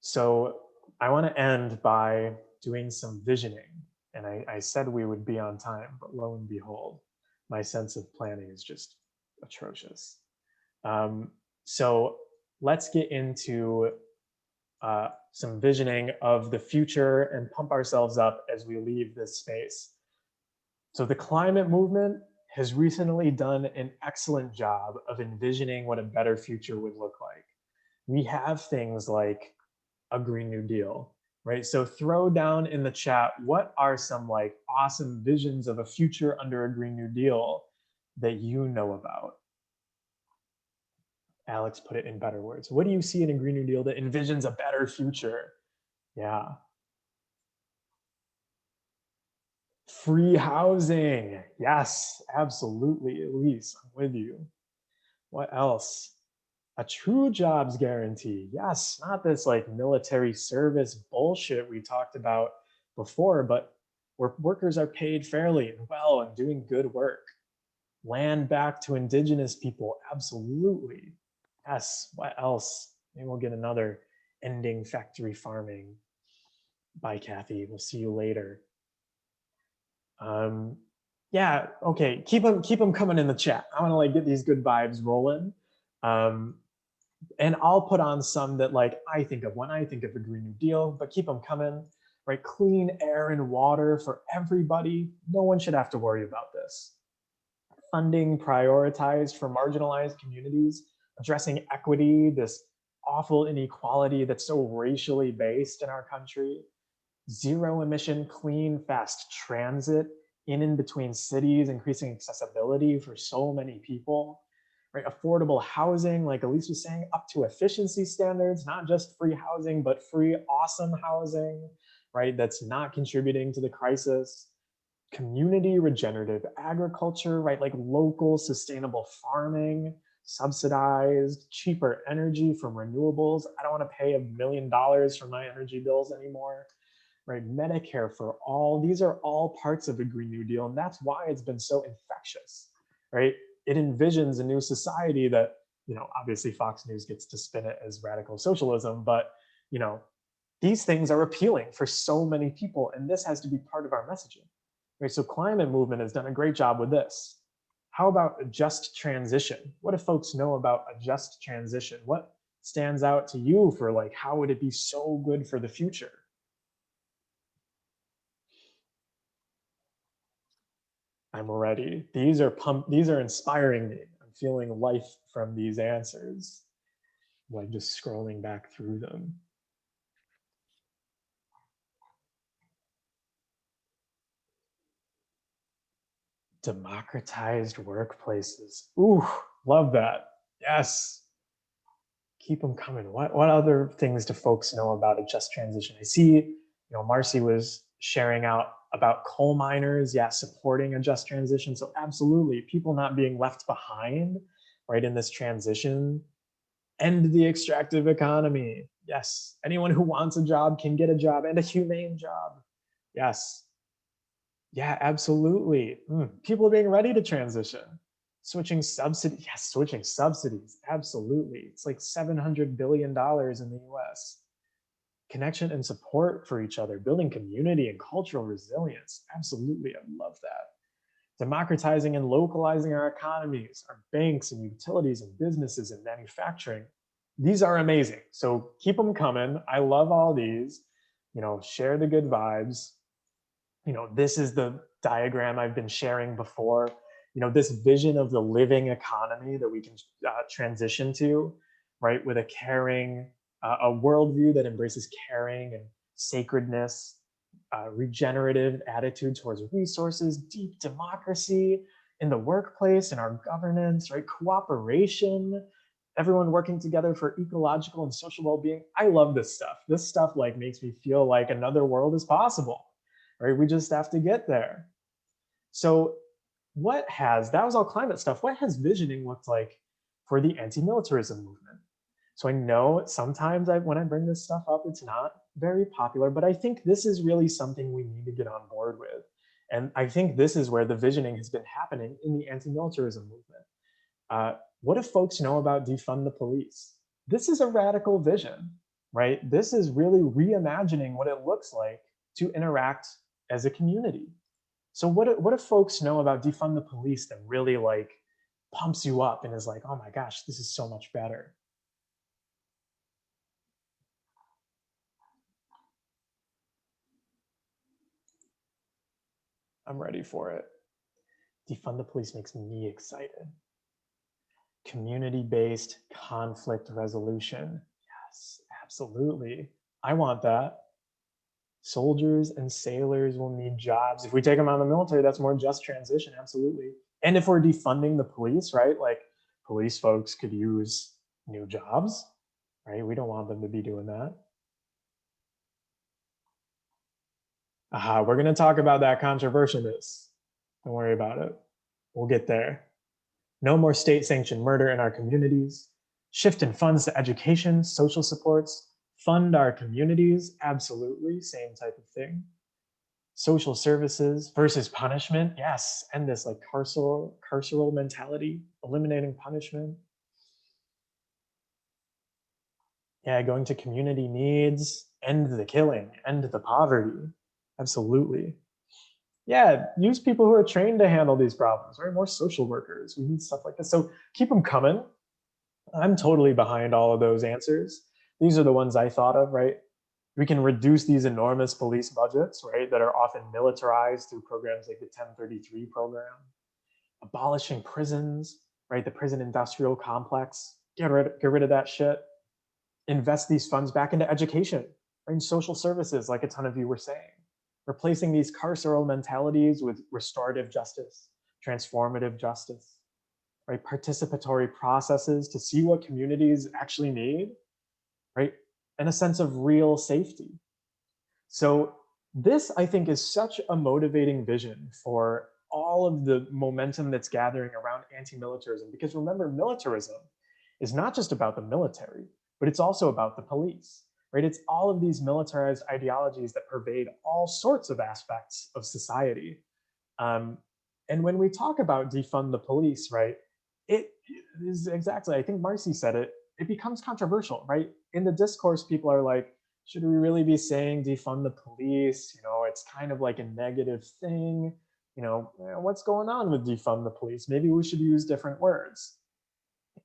[SPEAKER 1] So I want to end by doing some visioning. And I said we would be on time, but lo and behold, my sense of planning is just atrocious. So let's get into some visioning of the future and pump ourselves up as we leave this space. So the climate movement has recently done an excellent job of envisioning what a better future would look like. We have things like a Green New Deal, right? So throw down in the chat, what are some like awesome visions of a future under a Green New Deal that you know about? Alex put it in better words. What do you see in a Green New Deal that envisions a better future? Yeah. Free housing. Yes, absolutely, Elise, I'm with you. What else? A true jobs guarantee. Yes, not this like military service bullshit we talked about before, but where workers are paid fairly and well and doing good work. Land back to indigenous people. Absolutely. Yes, what else? Maybe we'll get another ending factory farming. Bye, Kathy. We'll see you later. Yeah, okay, keep them coming in the chat. I want to like get these good vibes rolling. And I'll put on some that like I think of when I think of a Green New Deal, but keep them coming, right? Clean air and water for everybody. No one should have to worry about this. Funding prioritized for marginalized communities, addressing equity, this awful inequality that's so racially based in our country. Zero emission, clean, fast transit in and between cities, increasing accessibility for so many people, right? Affordable housing, like Elise was saying, up to efficiency standards, not just free housing, but free, awesome housing, right? That's not contributing to the crisis. Community regenerative agriculture, right? Like local sustainable farming, subsidized, cheaper energy from renewables. I don't want to pay $1 million for my energy bills anymore. Right, Medicare for all. These are all parts of a Green New Deal, and that's why it's been so infectious, right? It envisions a new society that, obviously Fox News gets to spin it as radical socialism, but, these things are appealing for so many people, and this has to be part of our messaging, right? So climate movement has done a great job with this. How about a just transition? What do folks know about a just transition? What stands out to you for like, how would it be so good for the future? I'm ready. These are inspiring me. I'm feeling life from these answers, like just scrolling back through them. Democratized workplaces. Ooh, love that. Yes. Keep them coming. What other things do folks know about a just transition? I see, Marcy was sharing out about coal miners, yeah, supporting a just transition. So absolutely, people not being left behind, right, in this transition. End the extractive economy. Yes, anyone who wants a job can get a job, and a humane job. Yes. Yeah, absolutely. People are being ready to transition. Switching subsidies. Yes, switching subsidies. Absolutely. It's like $700 billion in the US. Connection and support for each other, building community and cultural resilience. Absolutely. I love that. Democratizing and localizing our economies, our banks and utilities and businesses and manufacturing. These are amazing. So keep them coming. I love all these. Share the good vibes. This is the diagram I've been sharing before. This vision of the living economy that we can transition to, right? With a caring, a worldview that embraces caring and sacredness, regenerative attitude towards resources, deep democracy in the workplace and our governance, right? Cooperation, everyone working together for ecological and social well-being. I love this stuff. This stuff like makes me feel like another world is possible, right? We just have to get there. So that was all climate stuff. What has visioning looked like for the anti-militarism movement? So I know sometimes when I bring this stuff up, it's not very popular, but I think this is really something we need to get on board with. And I think this is where the visioning has been happening in the anti-militarism movement. What do folks know about defund the police? This is a radical vision, right? This is really reimagining what it looks like to interact as a community. So what do folks know about defund the police that really like pumps you up and is like, oh my gosh, this is so much better? I'm ready for it. Defund the police makes me excited. Community-based conflict resolution. Yes, absolutely. I want that. Soldiers and sailors will need jobs. If we take them out of the military, that's more just transition, absolutely. And if we're defunding the police, right? Like police folks could use new jobs, right? We don't want them to be doing that. We're gonna talk about that controversialness. Don't worry about it. We'll get there. No more state-sanctioned murder in our communities. Shift in funds to education, social supports, fund our communities, absolutely, same type of thing. Social services versus punishment, yes, and this like carceral mentality, eliminating punishment. Yeah, going to community needs, end the killing, end the poverty, absolutely. Yeah, use people who are trained to handle these problems, right? More social workers, we need stuff like this. So keep them coming. I'm totally behind all of those answers. These are the ones I thought of, right? We can reduce these enormous police budgets, right, that are often militarized through programs like the 1033 program. Abolishing prisons, right, the prison industrial complex. Get rid of that shit. Invest these funds back into education, right, and social services, like a ton of you were saying. Replacing these carceral mentalities with restorative justice, transformative justice, right? Participatory processes to see what communities actually need, right? And a sense of real safety. So this, I think, is such a motivating vision for all of the momentum that's gathering around anti-militarism. Because remember, militarism is not just about the military, but it's also about the police, right? It's all of these militarized ideologies that pervade all sorts of aspects of society. And when we talk about defund the police, right, it is exactly, I think Marcy said it, it becomes controversial, right? In the discourse, people are like, should we really be saying defund the police? You know, it's kind of like a negative thing. You know, what's going on with defund the police? Maybe we should use different words.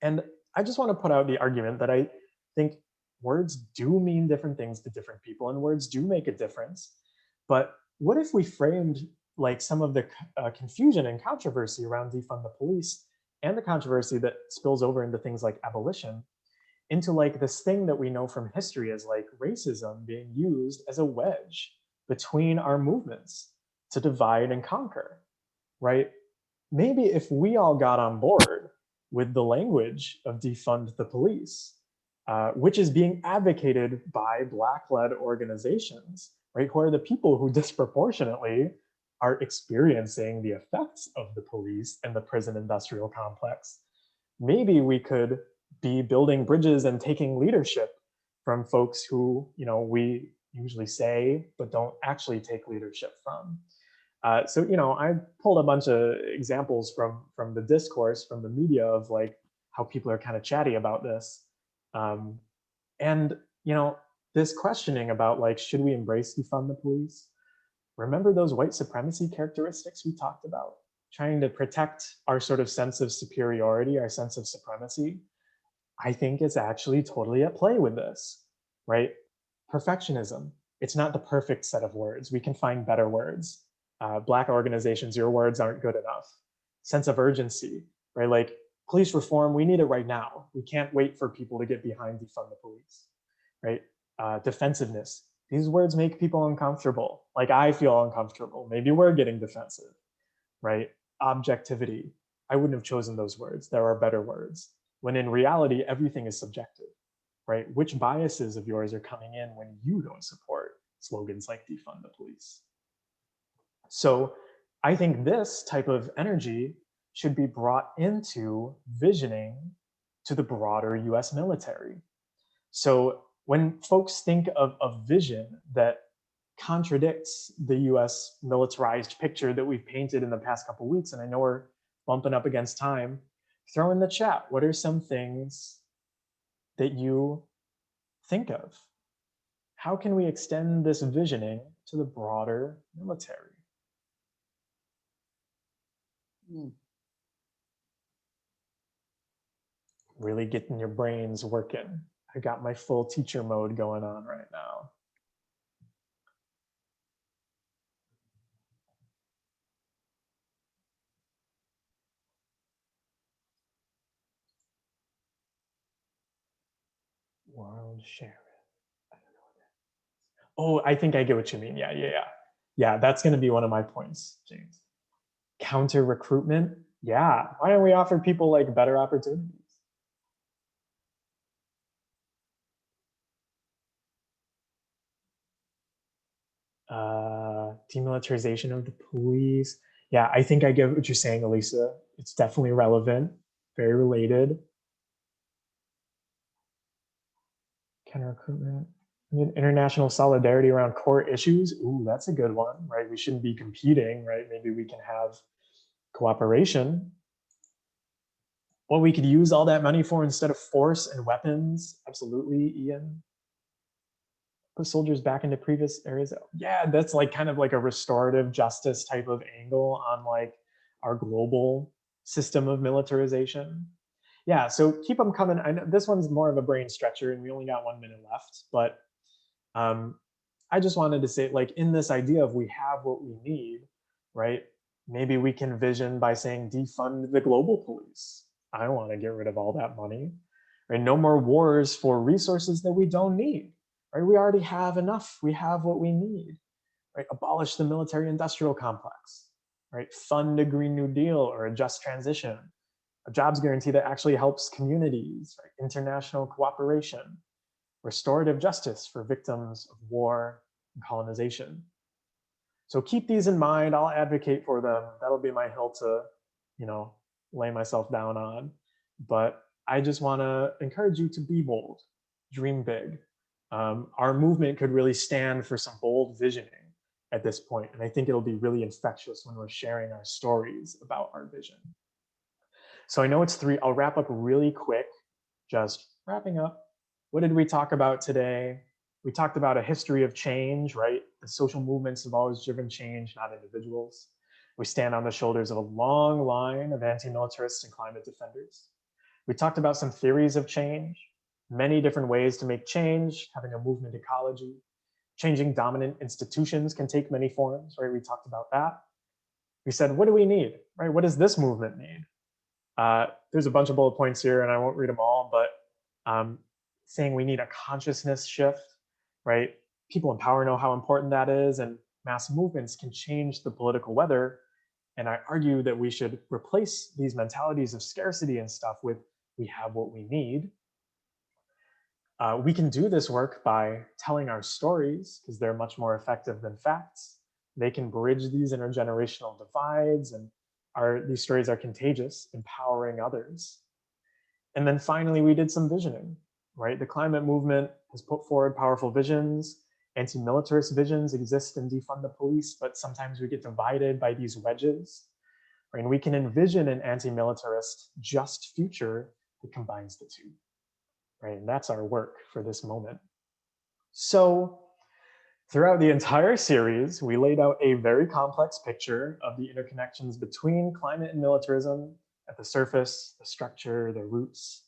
[SPEAKER 1] And I just want to put out the argument that I think words do mean different things to different people, and words do make a difference. But what if we framed like some of the confusion and controversy around defund the police and the controversy that spills over into things like abolition into like this thing that we know from history as like racism being used as a wedge between our movements to divide and conquer, right? Maybe if we all got on board with the language of defund the police, which is being advocated by Black-led organizations, right, who are the people who disproportionately are experiencing the effects of the police and the prison industrial complex, maybe we could be building bridges and taking leadership from folks who, you know, we usually say but don't actually take leadership from. So, you know, I pulled a bunch of examples from the discourse, from the media, of like how people are kind of chatty about this. And, you know, this questioning about like, should we embrace defund the police? Remember those white supremacy characteristics we talked about? Trying to protect our sort of sense of superiority, our sense of supremacy. I think it's actually totally at play with this, right? Perfectionism. It's not the perfect set of words. We can find better words. Black organizations, your words aren't good enough. Sense of urgency, right? Like police reform, we need it right now. We can't wait for people to get behind defund the police, right? Defensiveness. These words make people uncomfortable. Like I feel uncomfortable. Maybe we're getting defensive, right? Objectivity. I wouldn't have chosen those words. There are better words. When in reality, everything is subjective, right? Which biases of yours are coming in when you don't support slogans like defund the police? So I think this type of energy should be brought into visioning to the broader US military. So when folks think of a vision that contradicts the US militarized picture that we've painted in the past couple of weeks, and I know we're bumping up against time, throw in the chat, what are some things that you think of? How can we extend this visioning to the broader military? Really getting your brains working. I got my full teacher mode going on right now. World sheriff. I don't know what that is. Oh, I think I get what you mean. Yeah, that's going to be one of my points, James. Counter recruitment. Yeah, why don't we offer people like better opportunities? Demilitarization of the police. Yeah, I think I get what you're saying, Elisa. It's definitely relevant, very related. Counter recruitment. International solidarity around core issues. Ooh, that's a good one, right? We shouldn't be competing, right? Maybe we can have cooperation. What we could use all that money for instead of force and weapons. Absolutely, Ian. Put soldiers back into previous areas. Yeah, that's like kind of like a restorative justice type of angle on like our global system of militarization. Yeah, so keep them coming. I know this one's more of a brain stretcher and we only got 1 minute left, but I just wanted to say, like, in this idea of we have what we need, right? Maybe we can vision by saying defund the global police. I don't want to get rid of all that money, right? No more wars for resources that we don't need, right? We already have enough. We have what we need, right? Abolish the military industrial complex, right? Fund a Green New Deal or a just transition, a jobs guarantee that actually helps communities, right? International cooperation, restorative justice for victims of war and colonization. So keep these in mind. I'll advocate for them. That'll be my hill to, you know, lay myself down on. But I just want to encourage you to be bold, dream big. Our movement could really stand for some bold visioning at this point, and I think it'll be really infectious when we're sharing our stories about our vision. So I know it's 3, I'll wrap up really quick, just wrapping up. What did we talk about today? We talked about a history of change, right? The social movements have always driven change, not individuals. We stand on the shoulders of a long line of anti-militarists and climate defenders. We talked about some theories of change, many different ways to make change, having a movement ecology. Changing dominant institutions can take many forms, right? We talked about that. We said, what do we need, right? What does this movement need? There's a bunch of bullet points here and I won't read them all, but saying we need a consciousness shift, right? People in power know how important that is, and mass movements can change the political weather. And I argue that we should replace these mentalities of scarcity and stuff with we have what we need. We can do this work by telling our stories because they're much more effective than facts. They can bridge these intergenerational divides, and these stories are contagious, empowering others. And then finally, we did some visioning, right? The climate movement has put forward powerful visions. Anti-militarist visions exist in defund the police, but sometimes we get divided by these wedges. Right? And we can envision an anti-militarist just future that combines the two. Right? And that's our work for this moment. So throughout the entire series, we laid out a very complex picture of the interconnections between climate and militarism at the surface, the structure, the roots.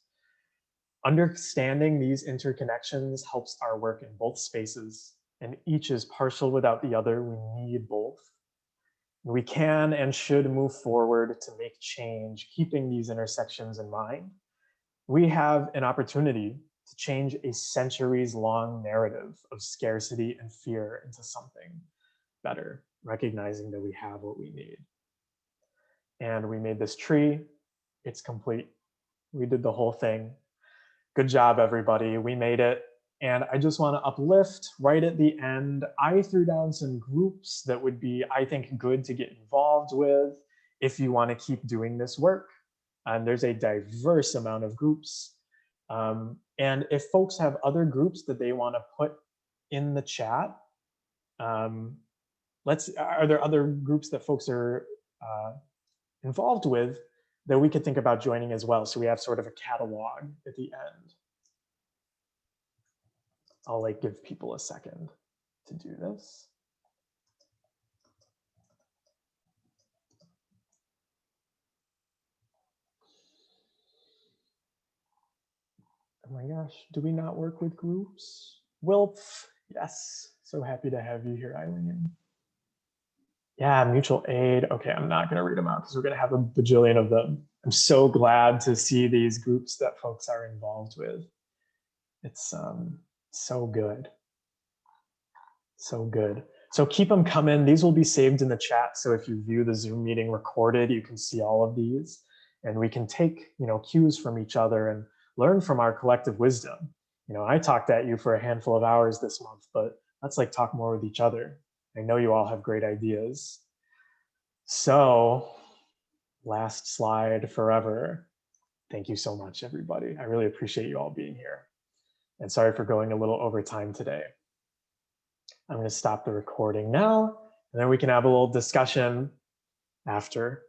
[SPEAKER 1] Understanding these interconnections helps our work in both spaces, and each is partial without the other. We need both. We can and should move forward to make change, keeping these intersections in mind. We have an opportunity to change a centuries-long narrative of scarcity and fear into something better, recognizing that we have what we need. And we made this tree. It's complete. We did the whole thing. Good job, everybody. We made it. And I just want to uplift right at the end. I threw down some groups that would be, I think, good to get involved with if you want to keep doing this work. And there's a diverse amount of groups. And if folks have other groups that they want to put in the chat, are there other groups that folks are involved with that we could think about joining as well? So we have sort of a catalog at the end. I'll give people a second to do this. Oh my gosh, do we not work with groups? Wilf, yes. So happy to have you here, Eileen. Yeah, mutual aid. Okay, I'm not going to read them out because we're going to have a bajillion of them. I'm so glad to see these groups that folks are involved with. It's so good. So good. So keep them coming. These will be saved in the chat. So if you view the Zoom meeting recorded, you can see all of these. And we can take cues from each other and learn from our collective wisdom. I talked at you for a handful of hours this month, but let's talk more with each other. I know you all have great ideas. So last slide forever. Thank you so much, everybody. I really appreciate you all being here. And sorry for going a little over time today. I'm going to stop the recording now, and then we can have a little discussion after.